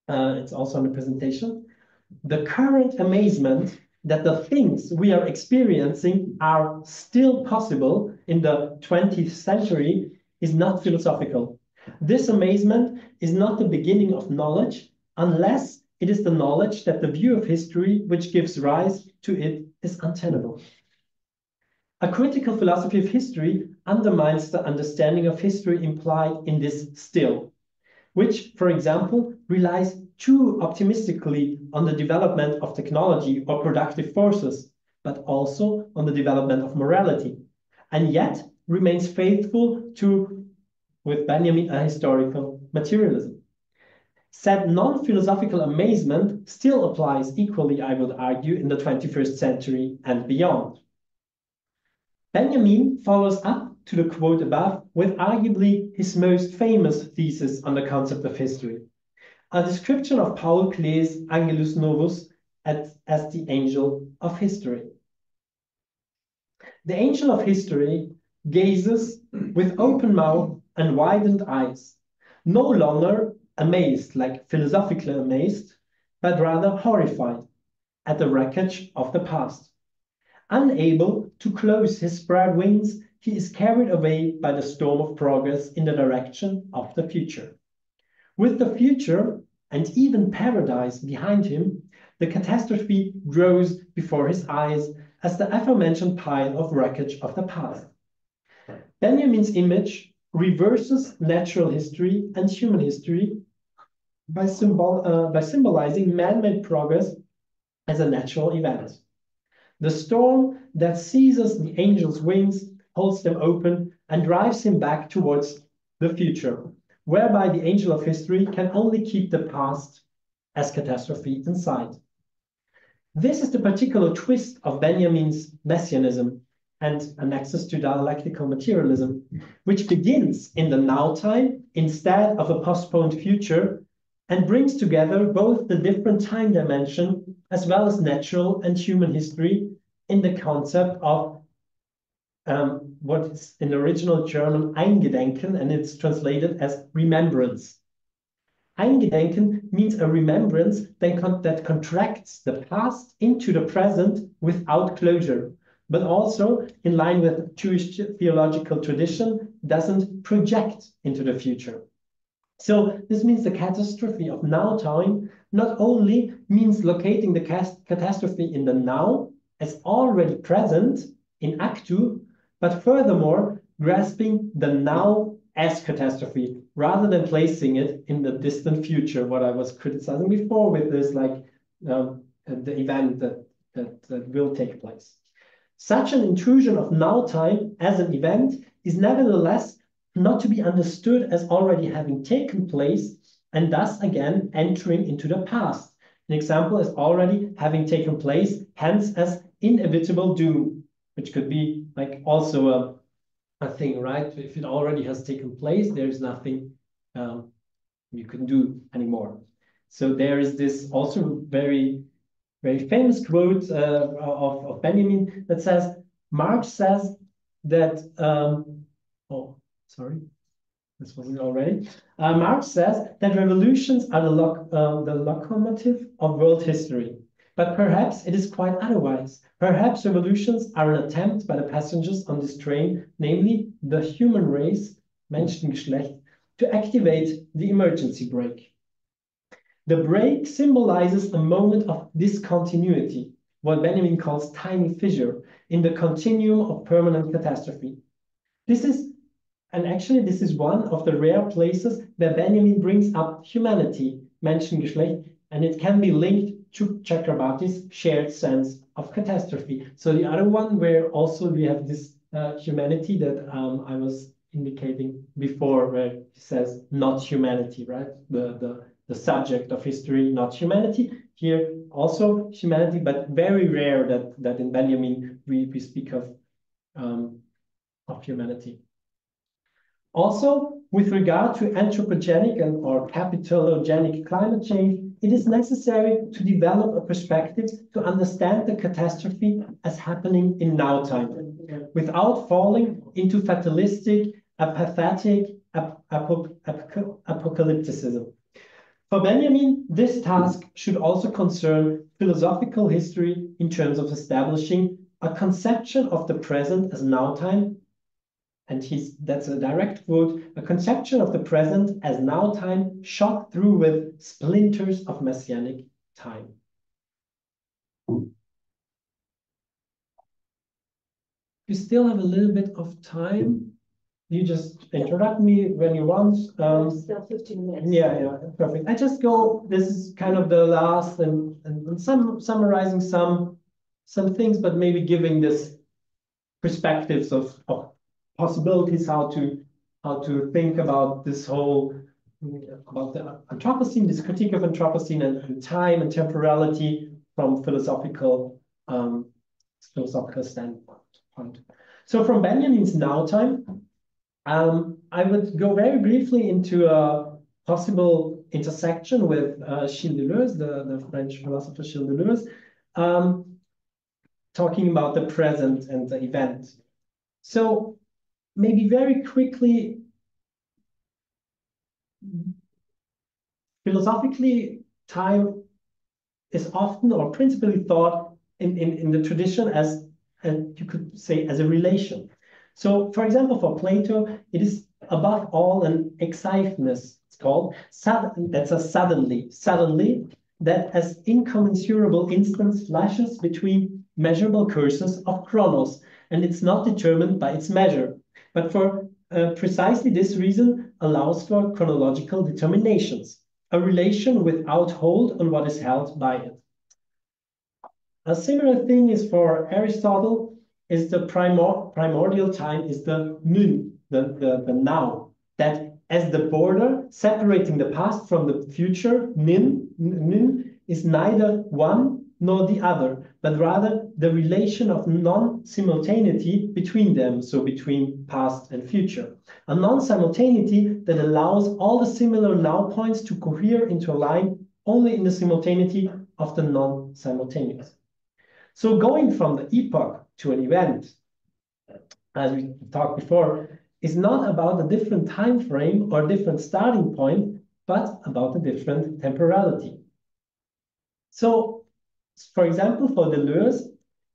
it's also on the presentation. The current amazement that the things we are experiencing are still possible in the 20th century is not philosophical. This amazement is not the beginning of knowledge, unless it is the knowledge that the view of history which gives rise to it is untenable. A critical philosophy of history undermines the understanding of history implied in this still, which, for example, relies too optimistically on the development of technology or productive forces, but also on the development of morality, and yet remains faithful to, with Benjamin, a historical materialism. Said non-philosophical amazement still applies equally, I would argue, in the 21st century and beyond. Benjamin follows up to the quote above with arguably his most famous thesis on the concept of history, a description of Paul Klee's Angelus Novus as the angel of history. The angel of history gazes with open mouth and widened eyes, no longer amazed, like philosophically amazed, but rather horrified at the wreckage of the past. Unable to close his spread wings, he is carried away by the storm of progress in the direction of the future. With the future and even paradise behind him, the catastrophe grows before his eyes as the aforementioned pile of wreckage of the past. Benjamin's image reverses natural history and human history by symbolizing man-made progress as a natural event. The storm that seizes the angel's wings holds them open and drives him back towards the future, whereby the angel of history can only keep the past as catastrophe in sight. This is the particular twist of Benjamin's messianism and an access to dialectical materialism, which begins in the now time instead of a postponed future and brings together both the different time dimension as well as natural and human history in the concept of what is in original German Eingedenken, and it's translated as remembrance. Eingedenken means a remembrance that contracts the past into the present without closure, but also, in line with Jewish theological tradition, doesn't project into the future. So this means the catastrophe of now time not only means locating the catastrophe in the now as already present in actu, but furthermore grasping the now as catastrophe rather than placing it in the distant future, what I was criticizing before with this, like the event that will take place. Such an intrusion of now time as an event is nevertheless not to be understood as already having taken place and thus again entering into the past. An example is already having taken place, hence as inevitable doom, which could be like also a thing, right? If it already has taken place, there's nothing you can do anymore. So there is this also very, very famous quote of Benjamin that says, Marx says that, oh, sorry, this wasn't already. Marx says that revolutions are the locomotive of world history. But perhaps it is quite otherwise. Perhaps revolutions are an attempt by the passengers on this train, namely the human race, Menschengeschlecht, to activate the emergency brake. The brake symbolizes a moment of discontinuity, what Benjamin calls tiny fissure, in the continuum of permanent catastrophe. This is one of the rare places where Benjamin brings up humanity, Menschengeschlecht, and it can be linked to Chakrabarty's shared sense of catastrophe. So the other one where also we have this humanity that I was indicating before, where he says not humanity, right? The subject of history, not humanity. Here also humanity, but very rare that in Benjamin we speak of humanity. Also, with regard to anthropogenic or capitalogenic climate change, it is necessary to develop a perspective to understand the catastrophe as happening in now time, without falling into fatalistic, apathetic apocalypticism. For Benjamin, this task should also concern philosophical history in terms of establishing a conception of the present as now time. And that's a direct quote, a conception of the present as now time shot through with splinters of messianic time. You still have a little bit of time. You just interrupt me when you want. Still 15 minutes. Yeah, perfect. I just go, this is kind of the last and summarizing some things, but maybe giving this perspectives of possibilities, how to think about this whole, about the Anthropocene, this critique of Anthropocene and time and temporality from philosophical standpoint. So from Benjamin's now time, I would go very briefly into a possible intersection with Gilles Deleuze, the French philosopher Gilles Deleuze, talking about the present and the event. So maybe very quickly, philosophically, time is often or principally thought in the tradition as, you could say, as a relation. So, for example, for Plato, it is above all an excitedness, it's called, that's a suddenly, that as incommensurable instance flashes between measurable curses of chronos, and it's not determined by its measure, but for precisely this reason allows for chronological determinations, a relation without hold on what is held by it. A similar thing is for Aristotle, is the primordial time is the nun, the now, that as the border separating the past from the future, nun is neither one nor the other, but rather the relation of non-simultaneity between them, so between past and future. A non-simultaneity that allows all the similar now points to cohere into a line only in the simultaneity of the non-simultaneous. So going from the epoch to an event, as we talked before, is not about a different time frame or different starting point, but about a different temporality. So, for example, for Deleuze,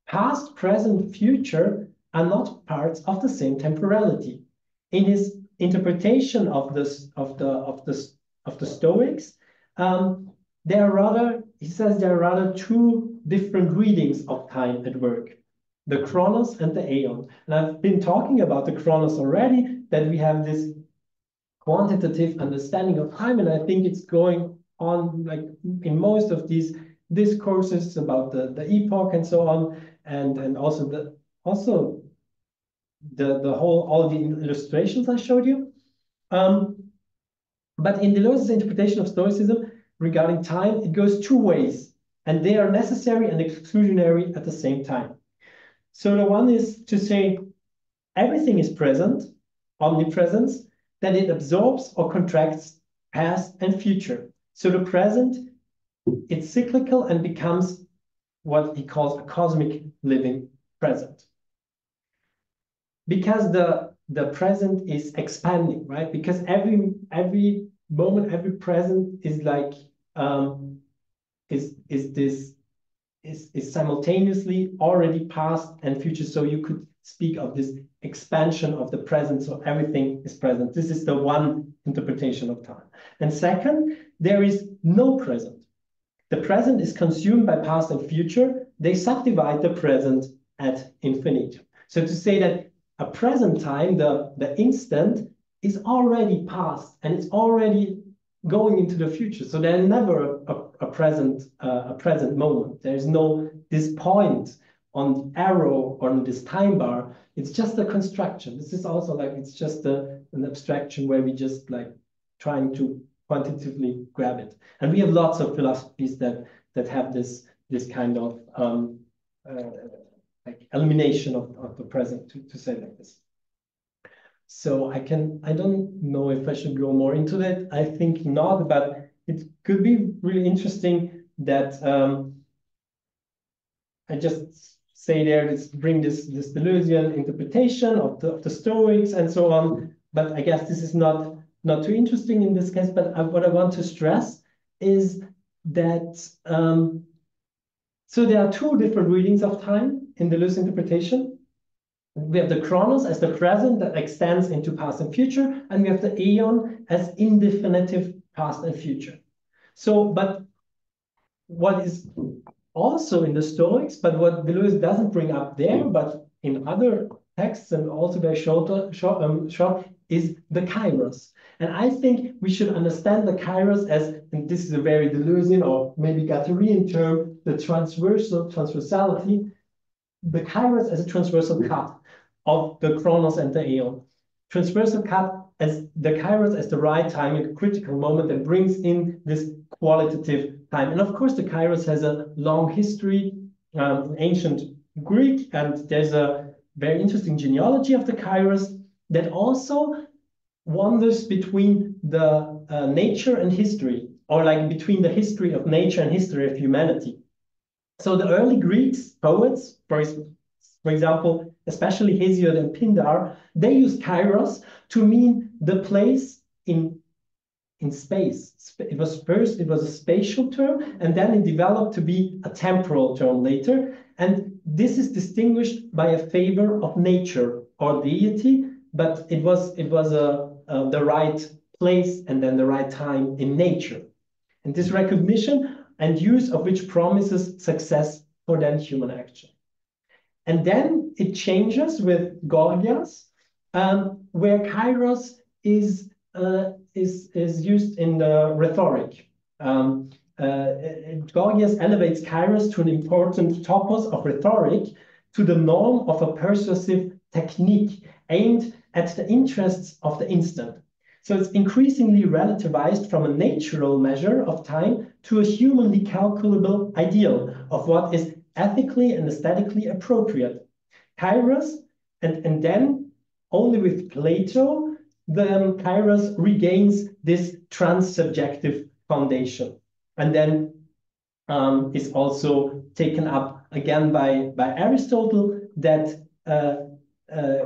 past, present, future are not parts of the same temporality. In his interpretation of the Stoics, there are rather, he says, there are rather two different readings of time at work: the chronos and the aeon. And I've been talking about the chronos already, that we have this quantitative understanding of time, and I think it's going on like in most of these discourses about the epoch and so on, and also the whole, all the illustrations I showed you. But in Deleuze's interpretation of Stoicism regarding time, it goes two ways, and they are necessary and exclusionary at the same time. So the one is to say everything is present, omnipresence, that it absorbs or contracts past and future. So the present, it's cyclical and becomes what he calls a cosmic living present. Because the present is expanding, right? Because every moment, every present is like is simultaneously already past and future. So you could speak of this expansion of the present. So everything is present. This is the one interpretation of time. And second, there is no present. The present is consumed by past and future. They subdivide the present ad infinitum. So to say that a present time, the instant, is already past and it's already going into the future. So there's never a present moment. There's no this point on the arrow or on this time bar. It's just a construction. This is also like, it's just an abstraction where we just like trying to quantitatively grab it. And we have lots of philosophies that have this kind of like elimination of the present, to say like this. So I don't know if I should go more into that. I think not, but it could be really interesting that I just say there, bring this Deleuzian interpretation of the Stoics and so on. But I guess this is not too interesting in this case. But what I want to stress is that so there are two different readings of time in Deleuze interpretation. We have the chronos as the present that extends into past and future, and we have the aeon as indefinitive past and future. So, but what is also in the Stoics, but what Deleuze doesn't bring up there, but in other texts and also very short, is the Kairos. And I think we should understand the Kairos as, and this is a very Deleuzian or maybe Guattarian term, the transversality, the Kairos as a transversal cut of the chronos and the aeon. Transversal cut as the Kairos as the right time, a critical moment that brings in this qualitative time. And of course, the Kairos has a long history in ancient Greek, and there's a very interesting genealogy of the Kairos that also wanders between the nature and history, or like between the history of nature and history of humanity. So the early Greeks, poets, for example, especially Hesiod and Pindar, they used Kairos to mean the place in space. It was a spatial term, and then it developed to be a temporal term later. And this is distinguished by a favor of nature or deity, but it was the right place and then the right time in nature. And this recognition and use of which promises success for then human action. And then it changes with Gorgias, where Kairos is used in the rhetoric. Gorgias elevates Kairos to an important topos of rhetoric, to the norm of a persuasive technique aimed at the interests of the instant. So it's increasingly relativized from a natural measure of time to a humanly calculable ideal of what is ethically and aesthetically appropriate. Kairos, and then only with Plato, the Kairos regains this transsubjective foundation, and then is also taken up again by Aristotle, that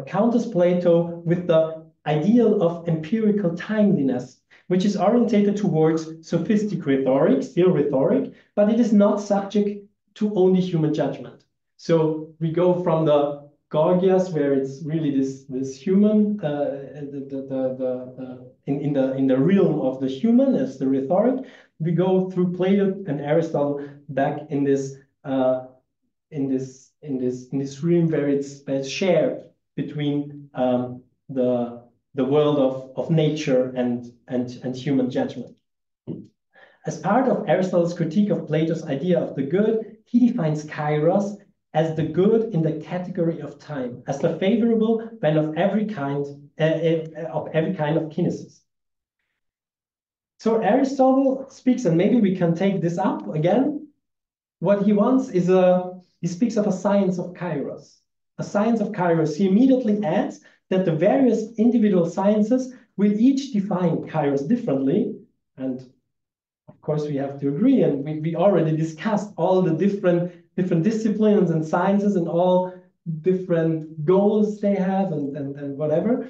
counters Plato with the ideal of empirical timeliness, which is orientated towards sophistic rhetoric, still rhetoric, but it is not subject to only human judgment. So we go from the Gorgias, where it's really this human, in the realm of the human as the rhetoric. We go through Plato and Aristotle back in this realm where it's shared between the world of nature and human judgment. As part of Aristotle's critique of Plato's idea of the good, he defines Kairos as the good in the category of time, as the favorable when of every kind of kinesis. So Aristotle speaks, and maybe we can take this up again. What he wants is he speaks of a science of Kairos. A science of Kairos. He immediately adds that the various individual sciences will each define Kairos differently. And of course, we have to agree, and we already discussed all the different disciplines and sciences and all different goals they have and whatever.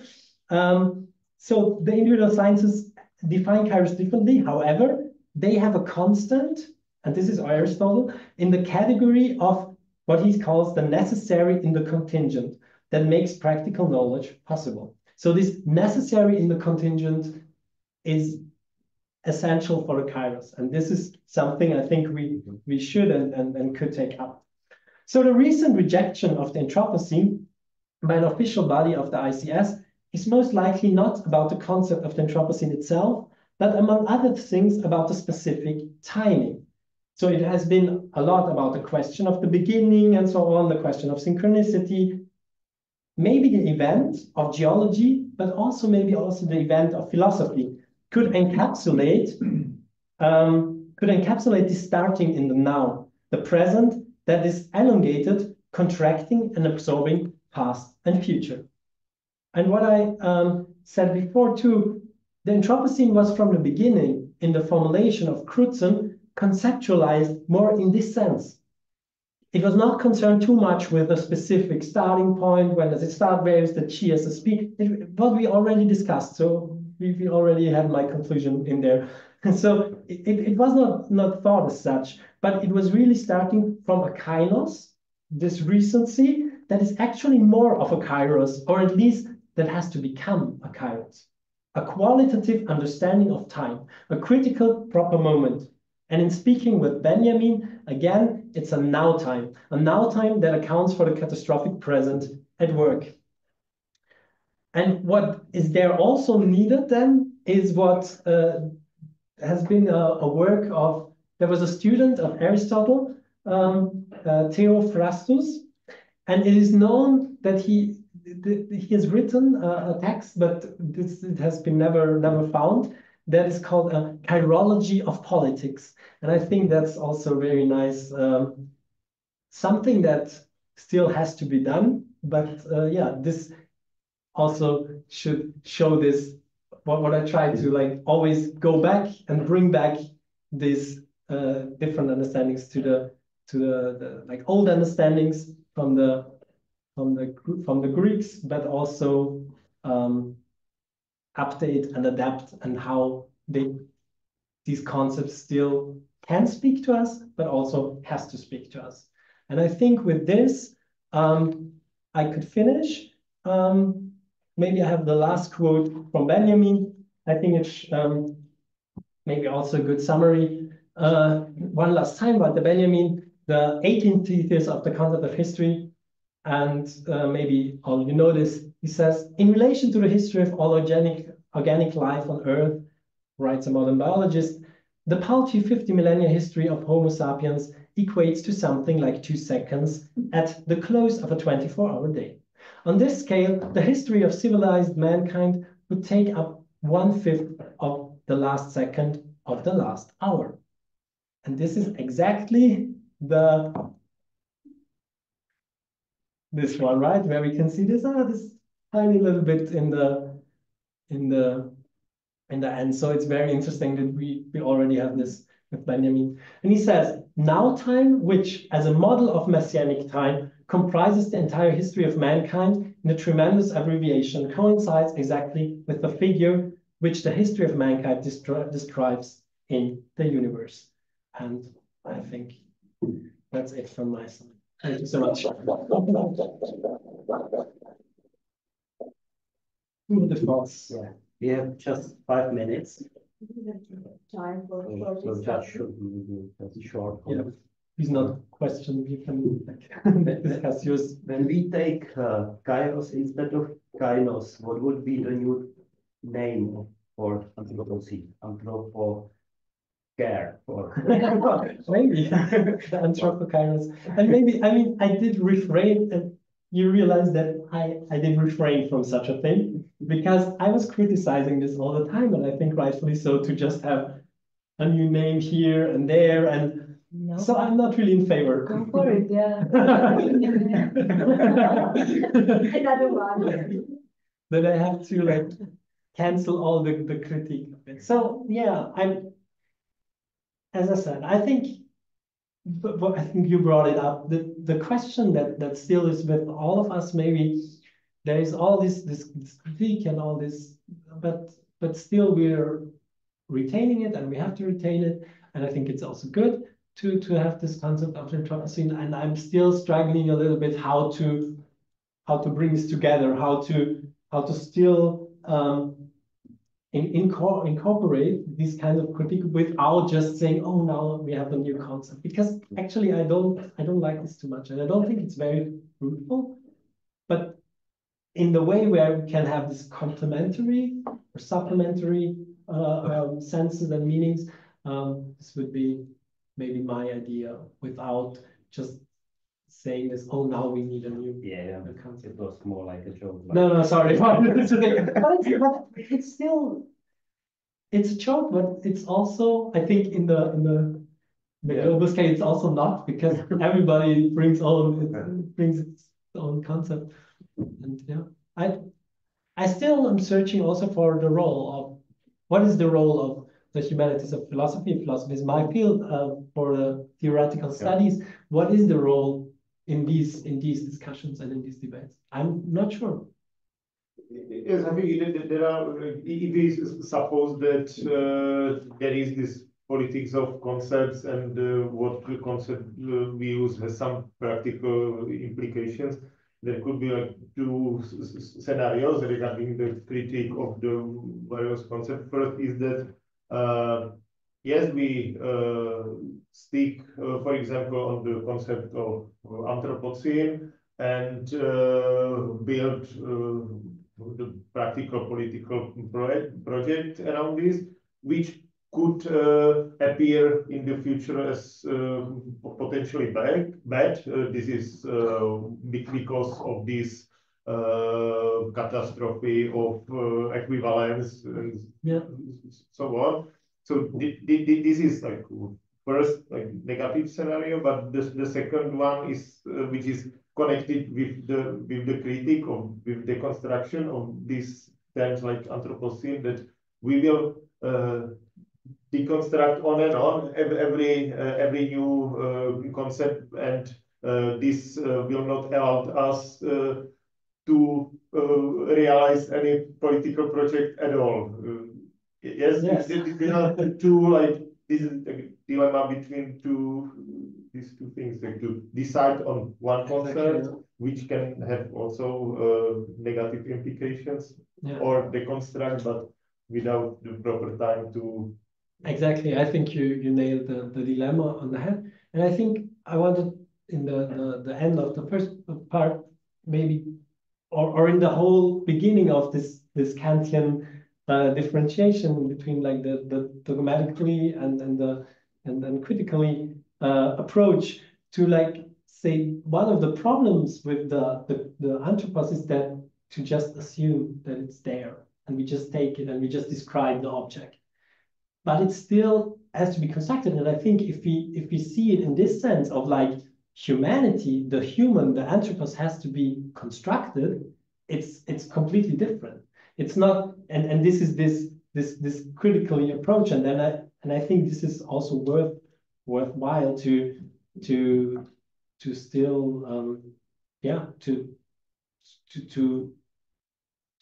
So the individual sciences define Kairos differently. However, they have a constant, and this is Aristotle, in the category of what he calls the necessary in the contingent that makes practical knowledge possible. So this necessary in the contingent is essential for a Kairos. And this is something I think we should and could take up. So the recent rejection of the Anthropocene by an official body of the ICS is most likely not about the concept of the Anthropocene itself, but among other things about the specific timing. So it has been a lot about the question of the beginning and so on, the question of synchronicity, maybe the event of geology, but also maybe also the event of philosophy could encapsulate this starting in the now, the present that is elongated, contracting and absorbing past and future. And what I said before too, the Anthropocene was from the beginning in the formulation of Crutzen conceptualized more in this sense. It was not concerned too much with a specific starting point, when does it start, where is the chi as a speak, what we already discussed. So we already had my conclusion in there. And so it was not thought as such, but it was really starting from a Kainos, this recency that is actually more of a Kairos, or at least that has to become a Kairos, a qualitative understanding of time, a critical proper moment. And in speaking with Benjamin, again, it's a now time that accounts for the catastrophic present at work. And what is there also needed then is what has been a work of, there was a student of Aristotle, Theophrastus, and it is known that he has written a text, but it has been never found, that is called a chirology of politics. And I think that's also very nice, something that still has to be done, but yeah, this also should show this, what I try to like always go back and bring back these different understandings to the like old understandings from the Greeks, but also update and adapt, and how these concepts still can speak to us, but also has to speak to us. And I think with this, I could finish. Maybe I have the last quote from Benjamin. I think it's maybe also a good summary. One last time about the Benjamin, the 18th thesis of the concept of history. And maybe all you know this, he says, in relation to the history of all organic life on Earth, writes a modern biologist, the paltry 50 millennia history of Homo sapiens equates to something like 2 seconds at the close of a 24-hour day. On this scale, the history of civilized mankind would take up 1/5 of the last second of the last hour. And this is exactly this one, right? Where we can see this tiny little bit in the end. So it's very interesting that we already have this with Benjamin. And he says, now time, which as a model of messianic time comprises the entire history of mankind in a tremendous abbreviation, coincides exactly with the figure which the history of mankind describes in the universe. And I think that's it from my side. Thank you so much. The thoughts. Yeah, we have just 5 minutes. Time for So that should be a short Yeah. one. Please not question. We can discuss yours. When we take Kairos instead of Kainos, what would be the new name for Anthropocene? Care for Maybe the Anthropocairos. And maybe, I mean, I did refrain, and you realize that I did refrain from such a thing because I was criticizing this all the time, and I think rightfully so, to just have a new name here and there, and No. so I'm not really in favor. Go for it, yeah. another one. That I have to like cancel all the critique of it. So yeah, as I said, I think, but I think you brought it up. The question that still is with all of us, maybe there is all this critique and all this, but still we're retaining it, and we have to retain it. And I think it's also good to have this concept of Anthropocene. And I'm still struggling a little bit how to bring this together, how to still incorporate this kind of critique without just saying, oh, now we have a new concept. Because actually I don't like this too much, and I don't think it's very fruitful. But in the way where we can have this complementary or supplementary senses and meanings, this would be maybe my idea, without just saying this, oh, now we need a new the concept was more like a joke. No, sorry. But it's still, it's a joke, but it's also, I think in the global scale, it's also not, because everybody brings its own concept. And yeah, I still am searching also for the role of, what is the role of the humanities of philosophy? Philosophy is my field for the theoretical studies. What is the role in these discussions and in these debates? I'm not sure. Yes, I think there are, if we suppose that there is this politics of concepts, and what the concept we use has some practical implications, there could be like two scenarios regarding the critique of the various concepts. First is that, yes, we stick, for example, on the concept of Anthropocene, and build the practical political project around this, which could appear in the future as potentially bad. This is because of this catastrophe of equivalence and so on. So this is like first like negative scenario, but the second one is which is connected with the critique of with the construction of these terms like Anthropocene, that we will deconstruct on and on every new concept, and this will not allow us to realize any political project at all. Yes. There are two, like, this is a dilemma between these two things, like to decide on one concept, which can have also negative implications, or deconstruct, but without the proper time to. Exactly. I think you nailed the dilemma on the head. And I think I wanted in the end of the first part, maybe, or in the whole beginning of this Kantian differentiation between like the dogmatically and critically approach, to like say one of the problems with the Anthropos is that to just assume that it's there. and we just take it and we just describe the object. But it still has to be constructed. And I think if we see it in this sense of like humanity, the human, the anthropos has to be constructed, it's completely different. It's not, and this is this critically approach, and I think this is also worthwhile to still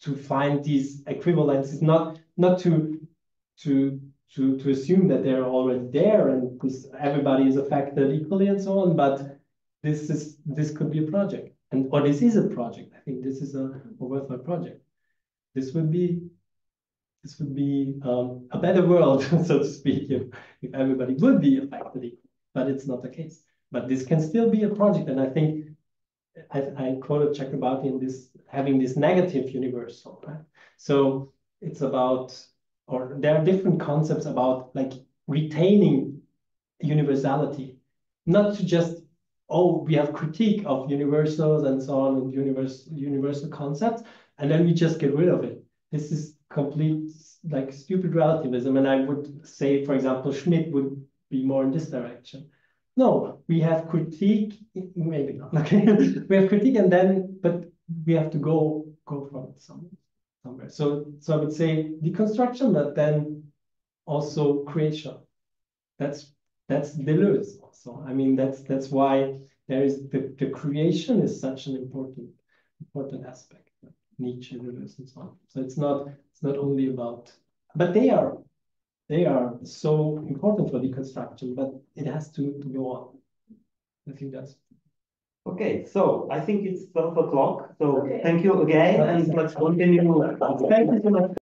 to find these equivalences, not to assume that they're already there and everybody is affected equally and so on, but this could be a project, or this is a project. I think this is a worthwhile project. This would be a better world, so to speak, if everybody would be affected equally, but it's not the case. But this can still be a project, and I think I quoted Chakrabarty in this having this negative universal, right? So it's about, or there are different concepts about like retaining universality, not to just, oh, we have critique of universals and so on, and universal concepts, and then we just get rid of it. This is complete like stupid relativism, and I would say, for example, Schmidt would be more in this direction. No, we have critique, maybe not. Okay, we have critique, and then, but we have to go from somewhere. So I would say deconstruction, but then also creation. That's Deleuze also. I mean, that's why there is the creation is such an important aspect. Nietzsche, Deleuze, and so on. So it's not only about, but they are so important for deconstruction, but it has to go on. I think that's Okay, so I think it's 12 o'clock. So Okay. thank you again, and let's continue. Thank you so much.